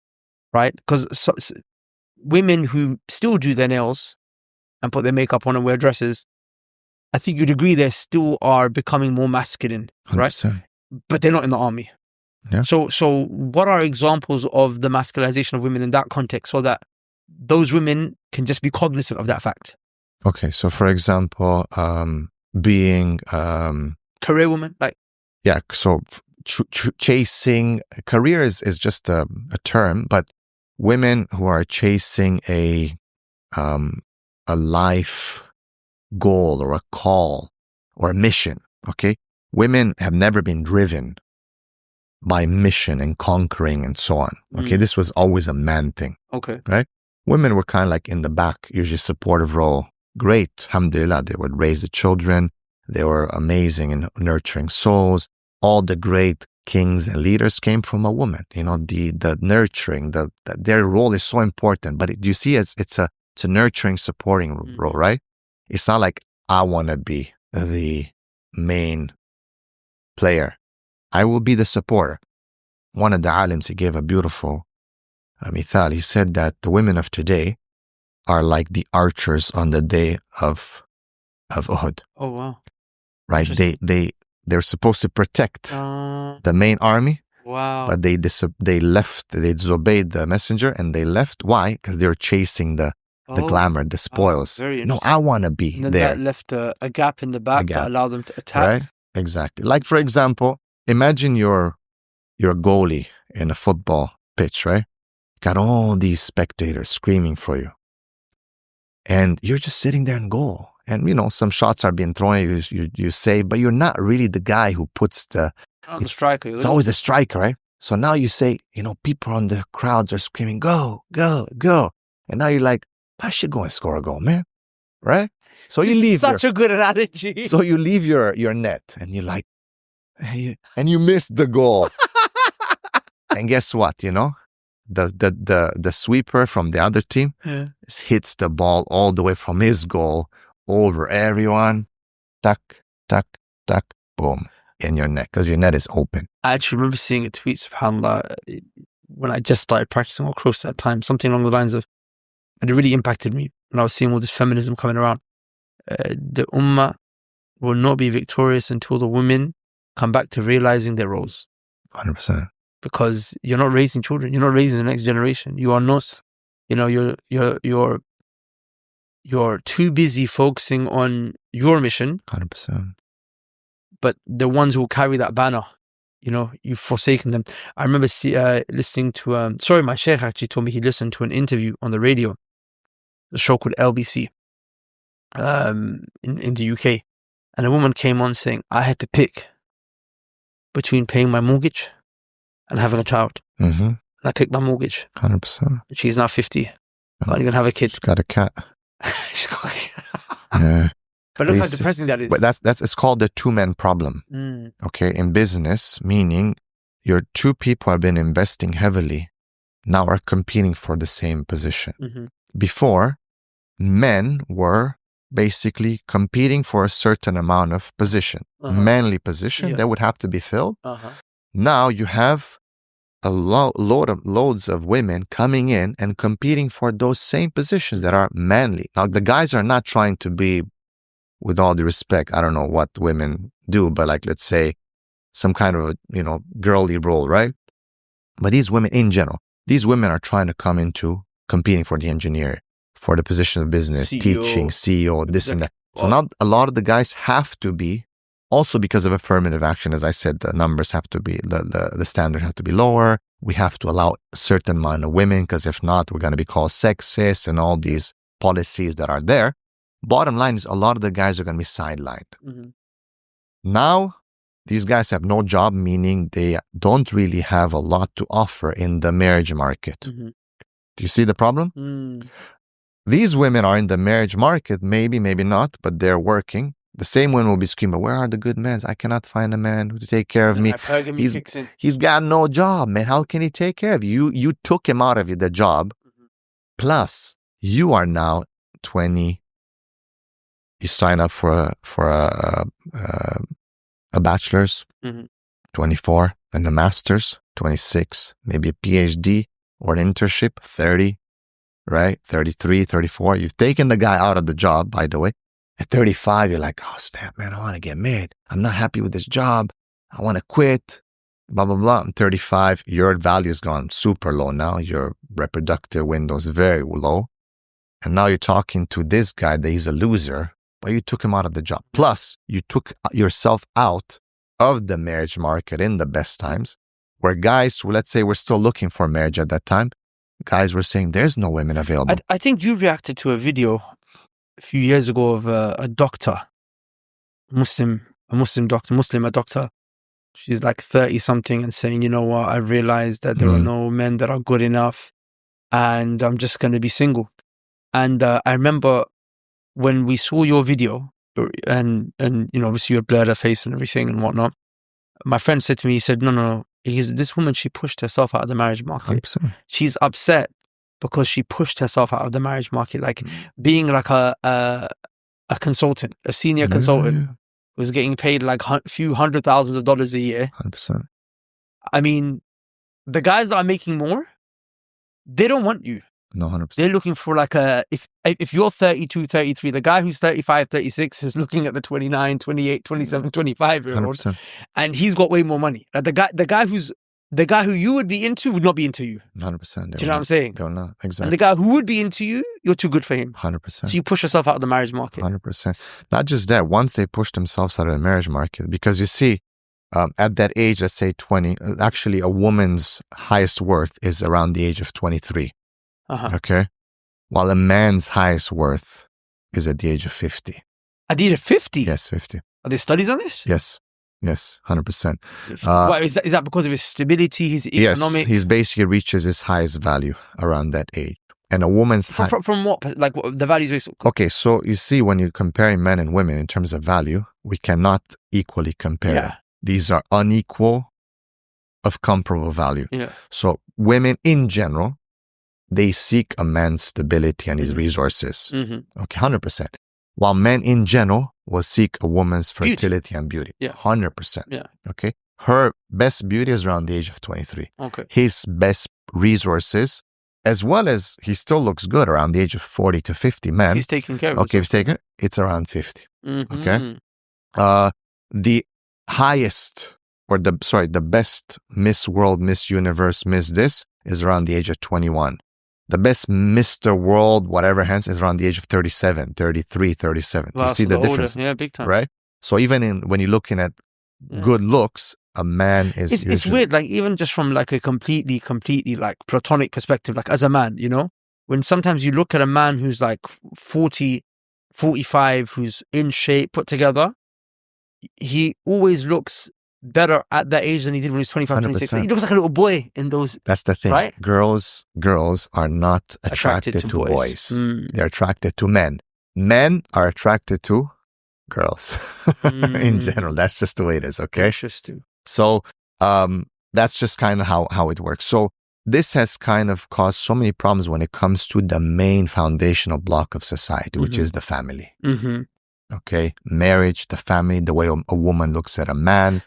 S3: right? Because women who still do their nails and put their makeup on and wear dresses, I think you'd agree they still are becoming more masculine, right?
S1: 100%.
S3: But they're not in the army.
S1: Yeah.
S3: So what are examples of the masculinization of women in that context so that those women can just be cognizant of that fact?
S1: Okay, so for example, being
S3: career woman, like,
S1: yeah. So chasing career is just a term, but women who are chasing a life goal or a call or a mission. Okay, women have never been driven by mission and conquering and so on. Okay, this was always a man thing.
S3: Okay,
S1: right? Women were kind of like in the back, usually supportive role. Great, alhamdulillah, they would raise the children. They were amazing in nurturing souls. All the great kings and leaders came from a woman. The nurturing, their role is so important. But you see, it's a nurturing, supporting role, right? It's not like I want to be the main player. I will be the supporter. One of the alims, he gave a beautiful mithal. He said that the women of today are like the archers on the day of Uhud.
S3: Oh, wow.
S1: Right? They're supposed to protect the main army.
S3: Wow.
S1: But they disobeyed the messenger and they left. Why? Because they were chasing the glamour, the spoils.
S3: Very
S1: no, I want to be
S3: and then
S1: there.
S3: That left a gap in the back that allowed them to attack.
S1: Right? Exactly. Like, for example, imagine you're a goalie in a football pitch, right? Got all these spectators screaming for you. And you're just sitting there in goal. And, some shots are being thrown at you, you save, but you're not really the guy who puts the...
S3: Not the striker.
S1: It's always the striker, right? So now you say, people on the crowds are screaming, go, go, go. And now you're like, I should go and score a goal, man. Right? So you leave.
S3: Such a good analogy.
S1: So you leave your net and you're like, and you miss the goal. And guess what, the sweeper from the other team hits the ball all the way from his goal over everyone. Tuck, tuck, tuck, boom, in your net, because your net is open.
S3: I actually remember seeing a tweet, subhanAllah, when I just started practicing all close to that time, something along the lines of, and it really impacted me when I was seeing all this feminism coming around. The ummah will not be victorious until the women come back to realizing their roles.
S1: 100%.
S3: Because you're not raising children, you're not raising the next generation. You are not, you're too busy focusing on your mission.
S1: 100%.
S3: But the ones who will carry that banner, you've forsaken them. I remember listening to, my sheikh actually told me he listened to an interview on the radio, a show called LBC, in the UK. And a woman came on saying, I had to pick between paying my mortgage and having a child.
S1: Mm-hmm.
S3: And I picked my mortgage.
S1: 100%.
S3: She's now 50. Can't even have a kid.
S1: She's got a cat.
S3: She's got a cat.
S1: Yeah.
S3: But look how depressing that is.
S1: But it's called the Twoman Problem. Okay, in business, meaning your two people have been investing heavily, now are competing for the same position.
S3: Mm-hmm.
S1: Before, men were basically competing for a certain amount of position, manly position that would have to be filled. Now you have a loads of women coming in and competing for those same positions that are manly. Now the guys are not trying to be, with all due respect, I don't know what women do, but like, let's say some kind of a, girly role, right? But these women in general, these women are trying to come into competing for the engineer, for the position of business, CEO, teaching, CEO, this and that. So now a lot of the guys have to be, also because of affirmative action, as I said, the numbers have to be, the standard have to be lower. We have to allow a certain amount of women, because if not, we're going to be called sexist and all these policies that are there. Bottom line is a lot of the guys are going to be sidelined. Mm-hmm. Now, these guys have no job, meaning they don't really have a lot to offer in the marriage market. Mm-hmm. Do you see the problem? These women are in the marriage market, maybe not, but they're working. The same one will be screaming, where are the good men? I cannot find a man to take care of me. He's got no job, man. How can he take care of you? You took him out of the job. Mm-hmm. Plus, you are now 20. You sign up for a bachelor's, 24, and a master's, 26, maybe a PhD or an internship, 30, right? 33, 34. You've taken the guy out of the job, by the way. At 35, you're like, oh, snap, man, I want to get married. I'm not happy with this job. I want to quit, blah, blah, blah. I'm 35. Your value has gone super low now. Your reproductive window is very low. And now you're talking to this guy that he's a loser, but you took him out of the job. Plus, you took yourself out of the marriage market in the best times, where guys, let's say we're still looking for marriage at that time, guys were saying there's no women available.
S3: I think you reacted to a video a few years ago of a doctor, a Muslim doctor. She's like 30 something and saying, you know what, I realized that there are no men that are good enough and I'm just going to be single. And I remember when we saw your video and obviously you had blurred her face and everything and whatnot, my friend said to me, he said, no, this woman, she pushed herself out of the marriage market. 100%. She's upset because she pushed herself out of the marriage market, like being like a consultant, a senior consultant, was getting paid like a few $100,000s a year.
S1: 100%.
S3: I mean, the guys that are making more, they don't want you.
S1: No, 100%.
S3: They're looking for like if you're 32, 33, the guy who's 35, 36 is looking at the 29, 28, 27, 25-year-old, and he's got way more money. Like the guy who you would be into would not be into you.
S1: 100%.
S3: Do you know what I'm saying?
S1: They'll not. Exactly.
S3: And the guy who would be into you, you're too good for him.
S1: 100%.
S3: So you push yourself out of the marriage market.
S1: 100%. Not just that, once they push themselves out of the marriage market, because you see, at that age, let's say 20, actually a woman's highest worth is around the age of 23. Okay? While a man's highest worth is at the age of 50.
S3: At the age of 50?
S1: Yes, 50.
S3: Are there studies on this?
S1: Yes. Yes, 100%.
S3: Is that because of his stability, his economic?
S1: Yes, he basically reaches his highest value around that age. And a woman's
S3: from what? Like the values basically?
S1: Okay, so you see, when you're comparing men and women in terms of value, we cannot equally compare them. These are unequal of comparable value.
S3: Yeah.
S1: So women in general, they seek a man's stability and his resources. Okay, 100%. While men in general will seek a woman's fertility and beauty. 100%.
S3: Yeah.
S1: Okay. Her best beauty is around the age of 23.
S3: Okay.
S1: His best resources, as well as he still looks good around the age of 40 to 50, man.
S3: He's taking care of
S1: Okay, he's taking it's around 50. Okay. The highest, or the best Miss World, Miss Universe, Miss this is around the age of 21. The best Mr. World, whatever, hence, is around the age of 37, 33, 37.
S3: Wow,
S1: you see the difference?
S3: Yeah, big time.
S1: Right? So even when you're looking at good looks, a man is...
S3: It's weird, like even just from like a completely like platonic perspective, like as a man, you know, when sometimes you look at a man who's like 40, 45, who's in shape, put together, he always looks better at that age than he did when he was 25, 26. He looks like a little boy in those.
S1: That's the thing.
S3: Right?
S1: Girls are not attracted to boys. They're attracted to men. Men are attracted to girls in general. That's just the way it is. Okay.
S3: Interesting.
S1: So, that's just kind of how it works. So this has kind of caused so many problems when it comes to the main foundational block of society, which is the family. Okay. Marriage, the family, the way a woman looks at a man.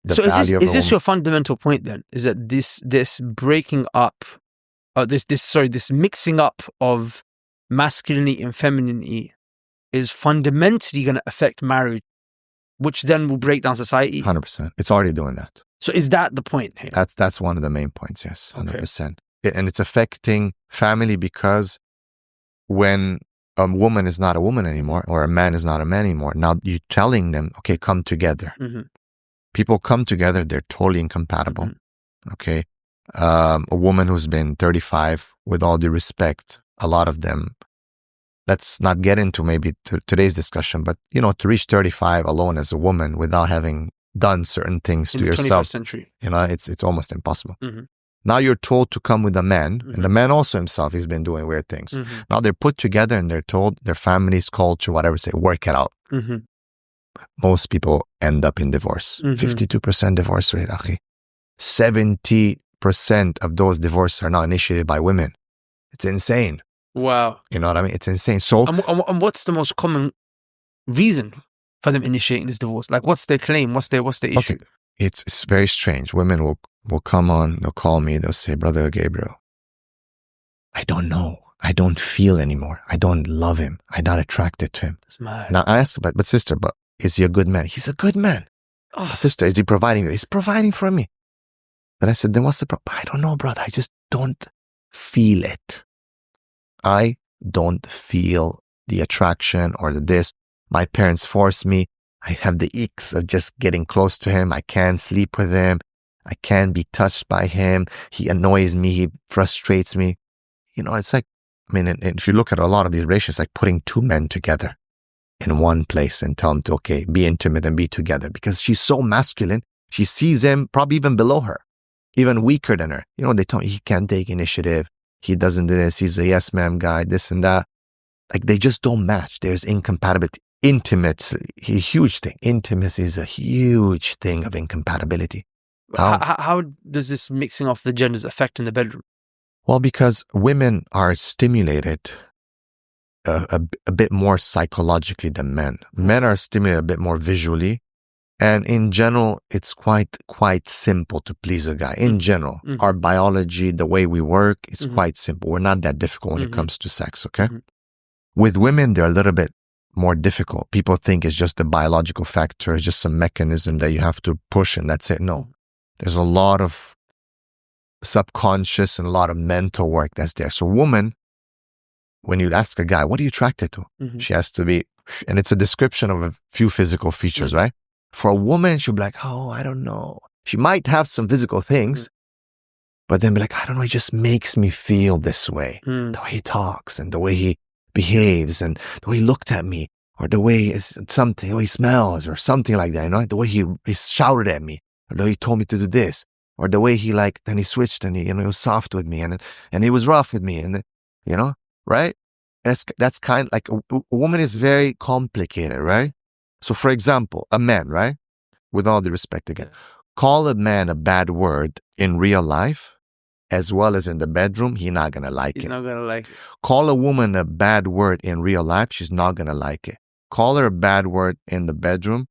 S3: So is this your fundamental point then? Is that this breaking up, this mixing up of masculinity and femininity is fundamentally going to affect marriage, which then will break down society?
S1: 100%. It's already doing that.
S3: So is that the point here?
S1: That's one of the main points, yes, 100%. Okay. And it's affecting family because when a woman is not a woman anymore, or a man is not a man anymore, now you're telling them, okay, come together. People come together, they're totally incompatible. Okay. A woman who's been 35, with all due respect, a lot of them, let's not get into maybe today's discussion, but you know, to reach 35 alone as a woman without having done certain things to yourself,
S3: 21st century.
S1: You know, it's almost impossible. Now you're told to come with a man, and the man also himself, he's been doing weird things. Now they're put together and they're told their family's culture, whatever, say, work it out. Most people end up in divorce. 52% divorce rate, akhi. 70% of those divorces are now initiated by women. It's insane.
S3: Wow.
S1: You know what I mean? It's insane. So,
S3: and what's the most common reason for them initiating this divorce? Like, what's their claim? What's their issue?
S1: Okay. It's very strange. Women will come on, they'll call me, they'll say, Brother Gabriel, I don't know. I don't feel anymore. I don't love him. I'm not attracted to him.
S3: That's mad.
S1: Now I ask, but sister, is he a good man? He's a good man. Oh, sister, is he providing? He's providing for me. But I said, then what's the problem? I don't know, brother. I just don't feel it. I don't feel the attraction or this. My parents force me. I have the icks of just getting close to him. I can't sleep with him. I can't be touched by him. He annoys me. He frustrates me. You know, it's like, I mean, if you look at a lot of these relationships, it's like putting two men together in one place and tell them to, okay, be intimate and be together, because she's so masculine. She sees him probably even below her, even weaker than her. You know, they tell me he can't take initiative. He doesn't do this. He's a yes ma'am guy, this and that. Like they just don't match. There's incompatibility. Intimacy, a huge thing. Intimacy is a huge thing of incompatibility.
S3: How does this mixing of the genders affect in the bedroom?
S1: Well, because women are stimulated a bit more psychologically than men. Men are stimulated a bit more visually. And in general, it's quite simple to please a guy. In general, our biology, the way we work, it's quite simple. We're not that difficult when it comes to sex, okay? With women, they're a little bit more difficult. People think it's just a biological factor, it's just some mechanism that you have to push and that's it. No. There's a lot of subconscious and a lot of mental work that's there. So woman, when you ask a guy, what are you attracted to? She has to be, and it's a description of a few physical features, right? For a woman, she'll be like, oh, I don't know. She might have some physical things, but then be like, I don't know, he just makes me feel this way. The way he talks and the way he behaves and the way he looked at me. or the way the way he smells, or something like that, you know, the way he shouted at me, or the way he told me to do this, or the way he then he switched and he was soft with me and he was rough with me, and you know, right? That's kind of like a woman is very complicated, right? So for example, a man, right? With all the respect again, call a man a bad word in real life as well as in the bedroom, he's not going to like it.
S3: He's not going to like it.
S1: Call a woman a bad word in real life, she's not going to like it. Call her a bad word in the bedroom,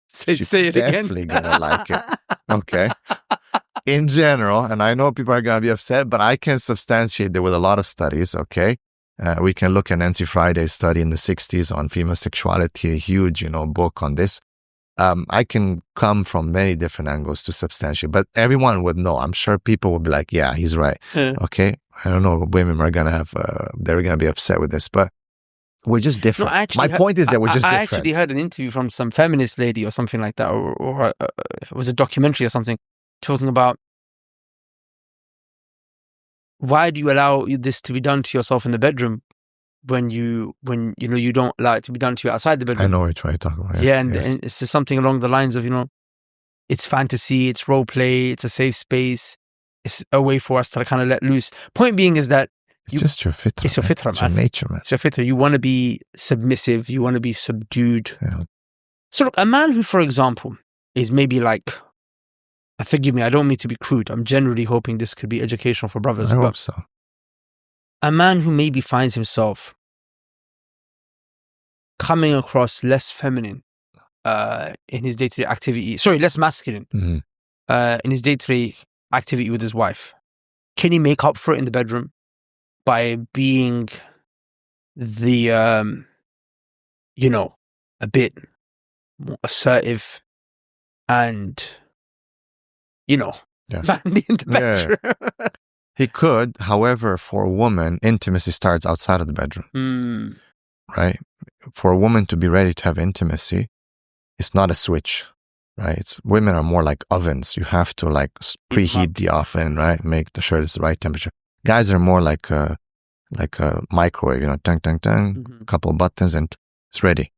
S1: she's definitely going to like it. Okay? In general, and I know people are going to be upset, but I can substantiate that with a lot of studies, okay? We can look at Nancy Friday's study in the 60s on female sexuality, a huge, book on this. I can come from many different angles to substantiate, but everyone would know. I'm sure people would be like, yeah, he's right. Okay. I don't know. Women are going to they're going to be upset with this, but we're just different. No, my point is that we're just different.
S3: I actually heard an interview from some feminist lady or something like that, or it was a documentary or something talking about why do you allow this to be done to yourself in the bedroom when you don't allow it to be done to you outside the bedroom.
S1: I know what you're trying to talk about. Yes,
S3: yeah, and it's just something along the lines of, it's fantasy, it's role play, it's a safe space, it's a way for us to kind of let loose. Point being is that
S1: it's just your fitra.
S3: It's your fitra, man.
S1: It's your nature, man.
S3: It's your fitra. You want to be submissive. You want to be subdued.
S1: Yeah.
S3: So look, a man who, for example, is maybe like, forgive me, I don't mean to be crude. I'm generally hoping this could be educational for brothers.
S1: I hope so.
S3: A man who maybe finds himself coming across less feminine in his day-to-day activity, less masculine in his day-to-day activity with his wife. Can he make up for it in the bedroom by being the, a bit more assertive and, manly in the bedroom?
S1: Yeah. He could. However, for a woman, intimacy starts outside of the bedroom. Right? For a woman to be ready to have intimacy, it's not a switch, right? Women are more like ovens. You have to preheat the oven, right? Make sure it's the right temperature. Guys are more like a microwave, tang, tang, tang, a couple of buttons and it's ready.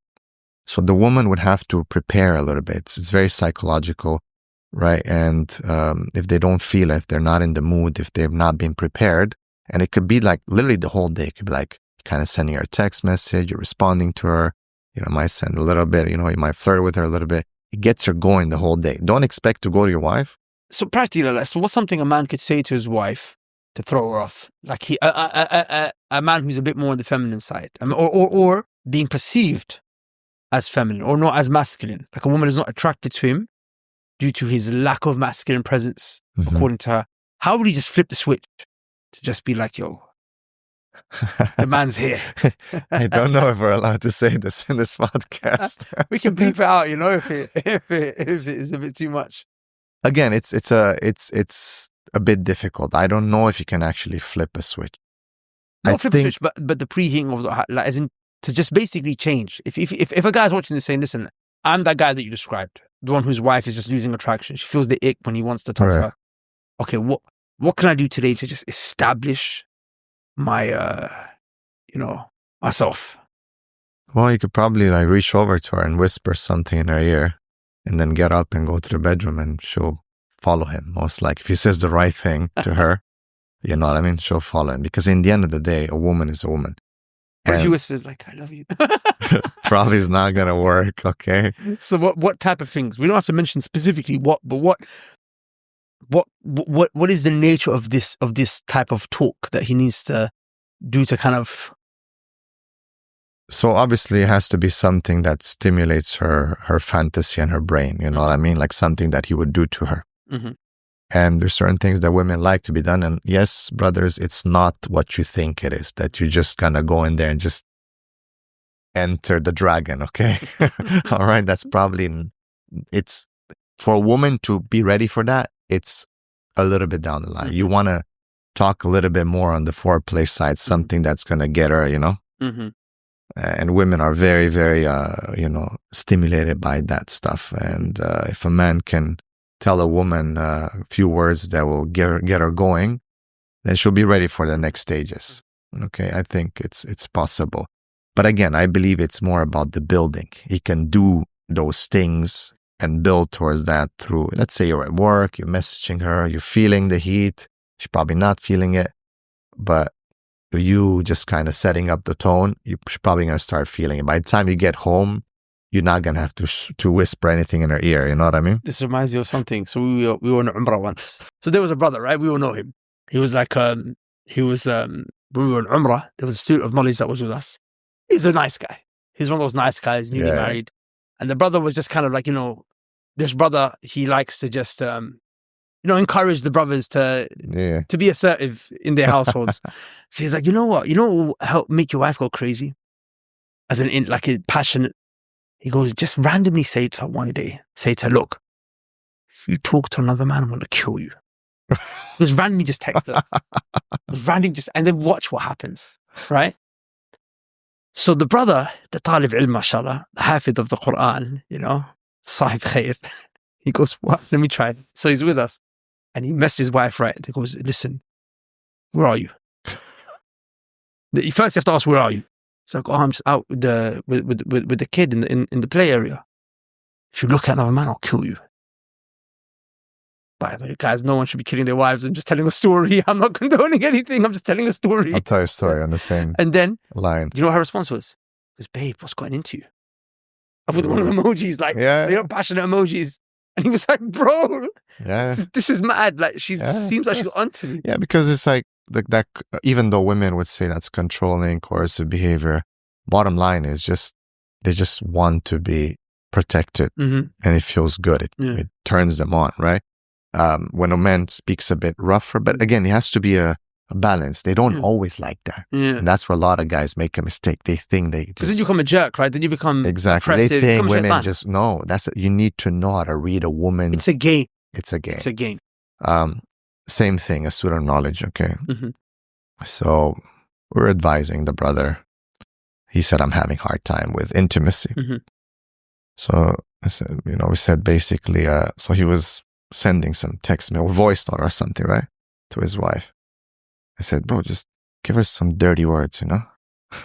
S1: So the woman would have to prepare a little bit. It's very psychological, right? And if they don't feel it, if they're not in the mood, if they've not been prepared, and it could be like literally the whole day. It could be like kind of sending her a text message, you're responding to her, might send a little bit, you might flirt with her a little bit. It gets her going the whole day. Don't expect to go to your wife.
S3: So practically, so what's something a man could say to his wife to throw her off? Like a man who's a bit more on the feminine side, or being perceived as feminine or not as masculine. Like a woman is not attracted to him due to his lack of masculine presence, according to her. How would he just flip the switch to just be like, yo, the man's here?
S1: I don't know if we're allowed to say this in this podcast.
S3: We can bleep it out, if it is a bit too much.
S1: Again, it's a bit difficult. I don't know if you can actually flip a switch.
S3: Not flip a switch, but the preheating of the, as in to just basically change. If a guy's watching this saying, listen, I'm that guy that you described, the one whose wife is just losing attraction. She feels the ick when he wants to touch her. Okay, what can I do today to just establish my, myself?
S1: Well, you could probably reach over to her and whisper something in her ear and then get up and go to the bedroom and she'll follow him. Most likely, if he says the right thing to her, you know what I mean? She'll follow him because in the end of the day, a woman is a woman.
S3: But if he whispers I love you.
S1: Probably is not going to work. Okay.
S3: So what type of things? We don't have to mention specifically what is the nature of this type of talk that he needs to do to kind of...
S1: So obviously it has to be something that stimulates her fantasy and her brain, you know what I mean? Like something that he would do to her. And there's certain things that women like to be done. And yes, brothers, it's not what you think it is, that you just kind of go in there and just enter the dragon, okay? All right, that's probably, it's for a woman to be ready for that, it's a little bit down the line. You want to talk a little bit more on the foreplay side, something that's going to get her, And women are very, very, stimulated by that stuff. And if a man can tell a woman a few words that will get her going, then she'll be ready for the next stages. Okay, I think it's possible. But again, I believe it's more about the building. He can do those things and build towards that through, let's say you're at work, you're messaging her, you're feeling the heat, she's probably not feeling it, but you just kind of setting up the tone, you're probably going to start feeling it. By the time you get home, you're not going to have to whisper anything in her ear, you know what I mean?
S3: This reminds me of something. So we were on Umrah once. So there was a brother, right? We all know him. He was like, when we were on Umrah, there was a student of knowledge that was with us. He's a nice guy. He's one of those nice guys, newly married. And the brother was just kind of like, this brother, he likes to just, encourage the brothers to be assertive in their households. So he's like, you know what will help make your wife go crazy? As like a passionate. He goes, just randomly say to her one day, to her, look, if you talk to another man, I'm going to kill you. Just randomly just text her. And then watch what happens, right? So the brother, the talib ilm, mashallah, the hafid of the Quran, sahib khair, he goes, what? Let me try it. So he's with us. And he messaged his wife, right? He goes, listen, where are you? First you have to ask, where are you? He's like, I'm just out with the kid in the play area. If you look at another man, I'll kill you. By the way, guys, no one should be killing their wives. I'm just telling a story. I'm not condoning anything. I'm just telling a story.
S1: I'll tell you a story on the same
S3: and then,
S1: line.
S3: Do you know what her response was? Because, babe, what's going into you? With one of the emojis, like, they are passionate emojis. And he was like, bro, this is mad. Like, seems like she's onto me.
S1: Yeah, because it's like, that even though women would say that's controlling, coercive behavior, bottom line is they just want to be protected, and it feels good. It turns them on, right? When a man speaks a bit rougher, but again, it has to be a balance. They don't always like that, and that's where a lot of guys make a mistake. They think because
S3: then you become a jerk, right? Then you become
S1: exactly.
S3: Oppressive.
S1: They think women just no. You need to know how to read a woman.
S3: It's a game.
S1: It's a game.
S3: It's a game.
S1: Same thing, a student of knowledge, okay? So we're advising the brother. He said, I'm having a hard time with intimacy. So I said, we said basically, so he was sending some text mail, voice note or something, right? To his wife. I said, bro, just give her some dirty words,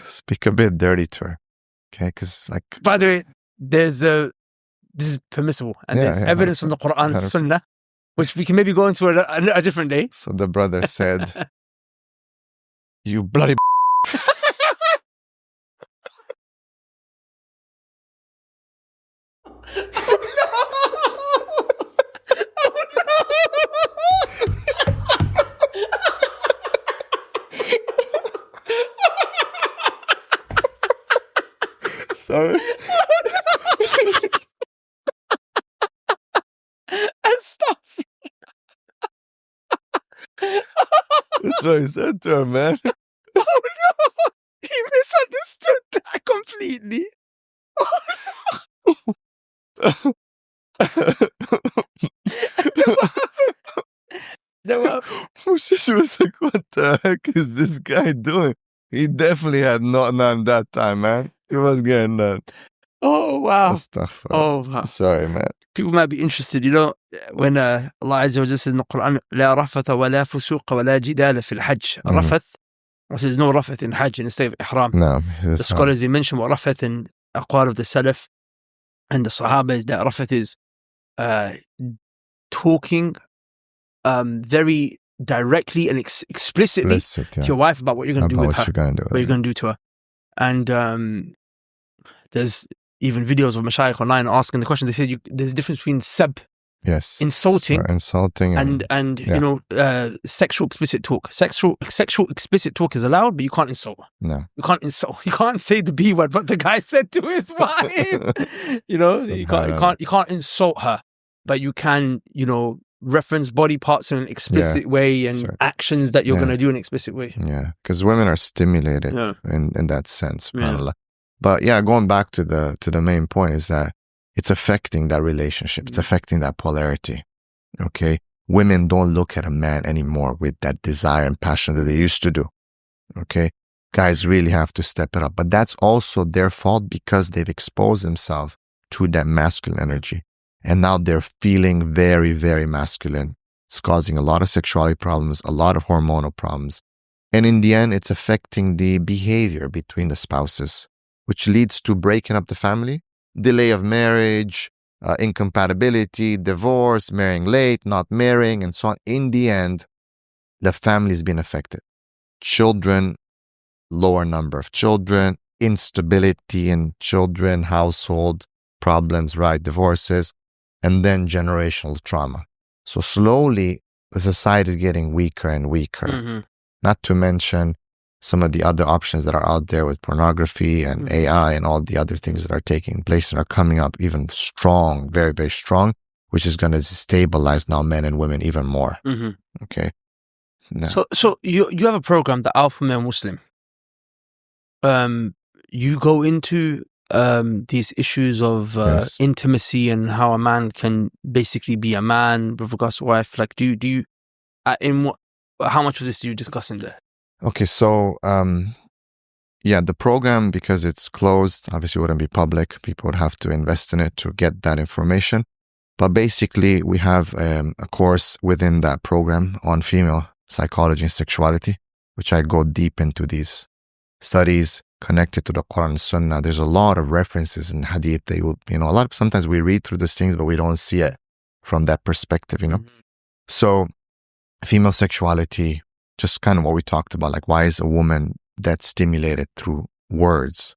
S1: Speak a bit dirty to her, okay? Because like...
S3: By the way, this is permissible. And there's evidence from the Quran and Sunnah, which we can maybe go into a different day.
S1: So the brother said, you bloody Sorry.
S3: Stop.
S1: That's what he said to her, man.
S3: Oh no! He misunderstood that completely. Oh no!
S1: She was like, what the heck is this guy doing? He definitely had not none that time, man. He was getting none.
S3: Oh, wow.
S1: Stuff.
S3: Oh, wow.
S1: Sorry, man.
S3: People might be interested, when Allah Azza wa Jalla says in the Quran, لا رفث ولا فسوق ولا جدال في الحج. Rafath, there's no rafath in Hajj in the state of Ihram.
S1: No.
S3: The scholars, they mention what rafath in aqwal of the Salaf and the Sahaba is that rafath is talking very directly and explicitly to your wife about what you're going to do with her. What you're going to do to her. And there's even videos of mashayikh online asking the question. They said there's a difference between insulting and sexual explicit talk. Sexual explicit talk is allowed, but you can't insult.
S1: No,
S3: you can't insult. You can't say the B word, but the guy said to his wife. You can't insult her, but you can reference body parts in an explicit way and actions that you're going to do in an explicit way.
S1: Yeah, because women are stimulated in that sense. But going back to the main point is that it's affecting that relationship. It's affecting that polarity. Okay, women don't look at a man anymore with that desire and passion that they used to do. Okay, guys really have to step it up. But that's also their fault because they've exposed themselves to that masculine energy. And now they're feeling very, very masculine. It's causing a lot of sexuality problems, a lot of hormonal problems. And in the end, it's affecting the behavior between the spouses. which leads to breaking up the family, delay of marriage, incompatibility, divorce, marrying late, not marrying, and so on. In the end, the family's been affected. Children, lower number of children, instability in children, household problems, right, divorces, and then generational trauma. So slowly, the society is getting weaker and weaker. Not to mention some of the other options that are out there with pornography and AI and all the other things that are taking place and are coming up even strong, very, very strong, which is going to destabilize now men and women even more. Okay.
S3: No. So you have a program, the Alpha Male Muslim. You go into these issues of
S1: Yes.
S3: intimacy and how a man can basically be a man with regards to wife. Like, do you how much of this do you discuss in there?
S1: Okay, so the program, because it's closed, obviously wouldn't be public. People would have to invest in it to get that information. But basically, we have a course within that program on female psychology and sexuality, which I go deep into these studies connected to the Quran and Sunnah. There's a lot of references in Hadith. Sometimes we read through these things, but we don't see it from that perspective, So, female sexuality, just kind of what we talked about, like why is a woman that stimulated through words,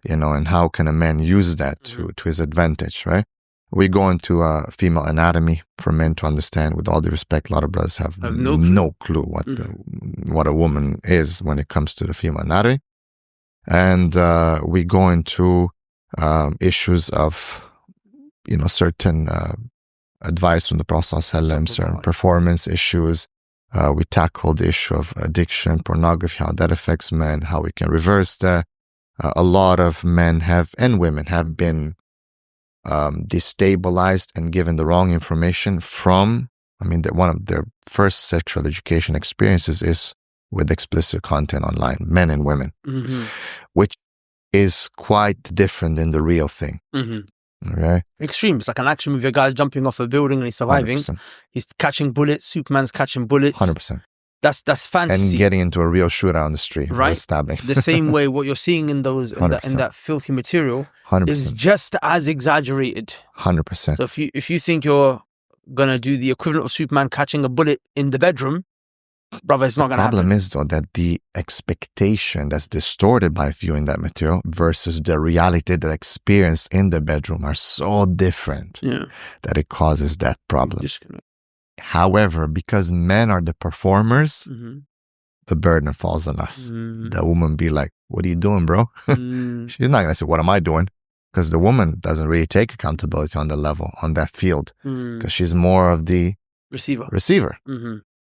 S1: and how can a man use that to his advantage, right? We go into female anatomy for men to understand. With all due respect, a lot of brothers have no clue what a woman is when it comes to the female anatomy. And we go into issues of, certain advice from the Prophet ﷺ, certain performance issues. We tackle the issue of addiction, pornography, how that affects men, how we can reverse that. A lot of men and women have been destabilized and given the wrong information from, one of their first sexual education experiences is with explicit content online, men and women, which is quite different than the real thing. Okay?
S3: Extreme. It's like an action movie. A guy's jumping off a building and he's surviving.
S1: 100%.
S3: He's catching bullets. Superman's catching bullets.
S1: 100%.
S3: That's fantasy.
S1: And getting into a real shootout on the street,
S3: right?
S1: Stabbing.
S3: The same way what you're seeing in those in that filthy material
S1: 100%.
S3: is just as exaggerated.
S1: 100%.
S3: So if you think you're gonna do the equivalent of Superman catching a bullet in the bedroom, brother, it's not gonna happen.
S1: The problem is though that the expectation that's distorted by viewing that material versus the reality that experienced in the bedroom are so different that it causes that problem. However, because men are the performers, the burden falls on us. The woman be like, what are you doing, bro? She's not going to say, what am I doing? Because the woman doesn't really take accountability on the level, on that field, because she's more of the receiver.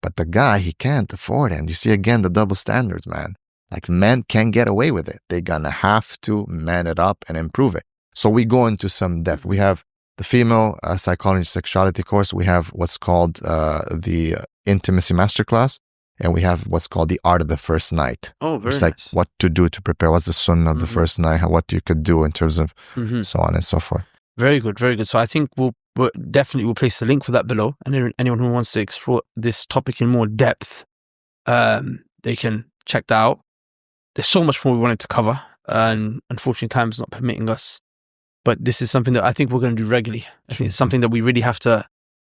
S1: But the guy, he can't afford it. And you see, again, the double standards, man. Like, men can't get away with it. They're going to have to man it up and improve it. So we go into some depth. We have the female psychology and sexuality course. We have what's called the intimacy masterclass. And we have what's called the art of the first night.
S3: Oh, very
S1: nice. Like what to do to prepare. What's the sunnah of the first night? What you could do in terms of so on and so forth.
S3: Very good, very good. So I think we'll place the link for that below. And anyone who wants to explore this topic in more depth, they can check that out. There's so much more we wanted to cover. And unfortunately, time's not permitting us. But this is something that I think we're going to do regularly. I think it's something that we really have to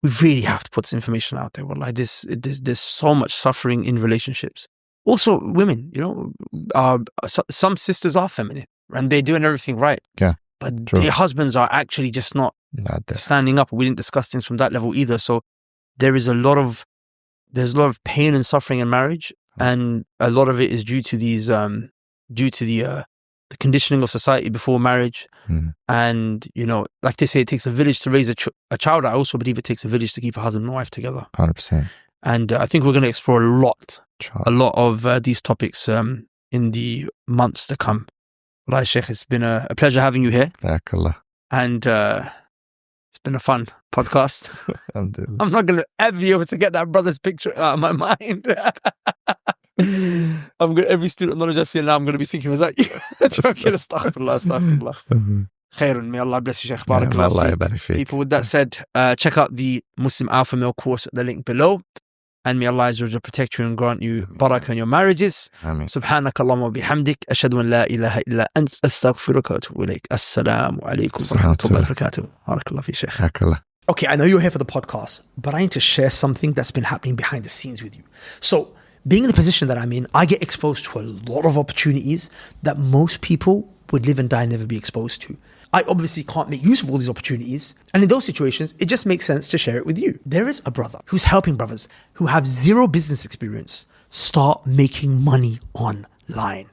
S3: put this information out there. Well, like there's so much suffering in relationships. Also, women, some sisters are feminine and they're doing everything right.
S1: Yeah,
S3: but their husbands are actually just not standing up. We didn't discuss things from that level either. So there's a lot of pain and suffering in marriage, and a lot of it is due to these the conditioning of society before marriage. And, like they say, it takes a village to raise a child. I also believe it takes a village to keep a husband and wife together.
S1: 100%.
S3: And I think we're going to explore a lot of these topics in the months to come. Wallahi, Sheikh, it's been a pleasure having you here.
S1: Barakallah.
S3: And it's been a fun podcast. I'm not going to ever be able to get that brother's picture out of my mind. Every student knowledge I see now, I'm going to be thinking, was that you? Joking, astaghfirullah. Khairun, may Allah bless you, Shaykh. Barakallah. People, with that said, check out the Muslim Alpha Male course at the link below. And may Allah Azza wa Jalla protect you and grant you barakah in your marriages.
S1: Ameen.
S3: Subhanaka Allahumma bihamdik. Ashhadu an la ilaha illa ant. Astaghfiruka wa atubu ilayk. Assalamu alaikum wa rahmatullahi wa barakatuh. Barakallah fi shaykh.
S1: Hakallah.
S2: Okay, I know you're here for the podcast, but I need to share something that's been happening behind the scenes with you. So, being in the position that I'm in, I get exposed to a lot of opportunities that most people would live and die never be exposed to. I obviously can't make use of all these opportunities. And in those situations, it just makes sense to share it with you. There is a brother who's helping brothers who have zero business experience start making money online.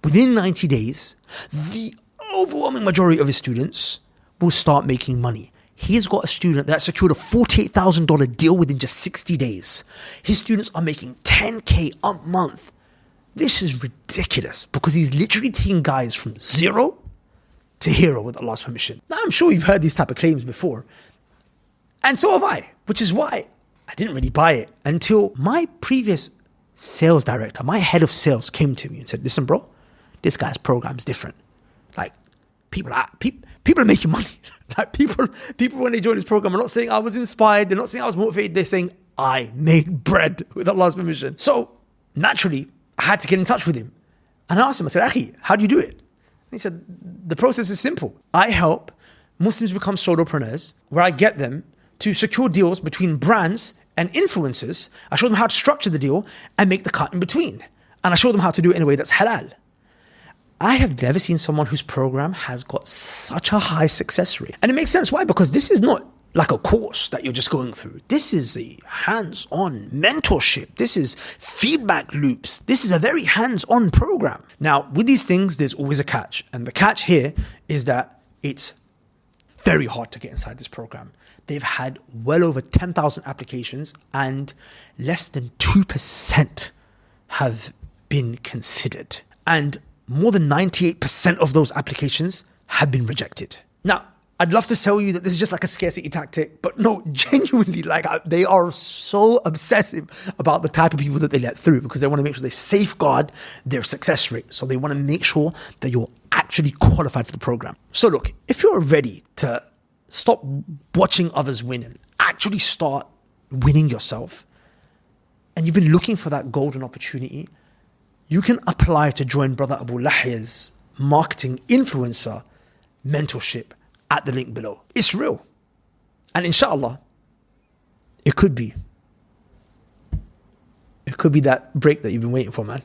S2: Within 90 days, the overwhelming majority of his students will start making money. He's got a student that secured a $48,000 deal within just 60 days. His students are making $10K a month. This is ridiculous because he's literally taking guys from zero to hero with Allah's permission. Now, I'm sure you've heard these type of claims before. And so have I, which is why I didn't really buy it until my previous sales director, my head of sales came to me and said, listen, bro, this guy's program is different. Like, people are making money. Like people when they join this program are not saying I was inspired. They're not saying I was motivated. They're saying I made bread with Allah's permission. So naturally, I had to get in touch with him. And I asked him, I said, Akhi, how do you do it? And he said, the process is simple. I help Muslims become solopreneurs where I get them to secure deals between brands and influencers. I show them how to structure the deal and make the cut in between. And I show them how to do it in a way that's halal. I have never seen someone whose program has got such a high success rate. And it makes sense. Why? Because this is not like a course that you're just going through. This is a hands-on mentorship. This is feedback loops. This is a very hands-on program. Now, with these things, there's always a catch. And the catch here is that it's very hard to get inside this program. They've had well over 10,000 applications and less than 2% have been considered. And more than 98% of those applications have been rejected. Now, I'd love to tell you that this is just like a scarcity tactic, but no, genuinely, like they are so obsessive about the type of people that they let through because they want to make sure they safeguard their success rate. So they want to make sure that you're actually qualified for the program. So look, if you're ready to stop watching others win and actually start winning yourself, and you've been looking for that golden opportunity, you can apply to join Brother Abu Lahya's marketing influencer mentorship at the link below. It's real. And inshallah, it could be that break that you've been waiting for, man.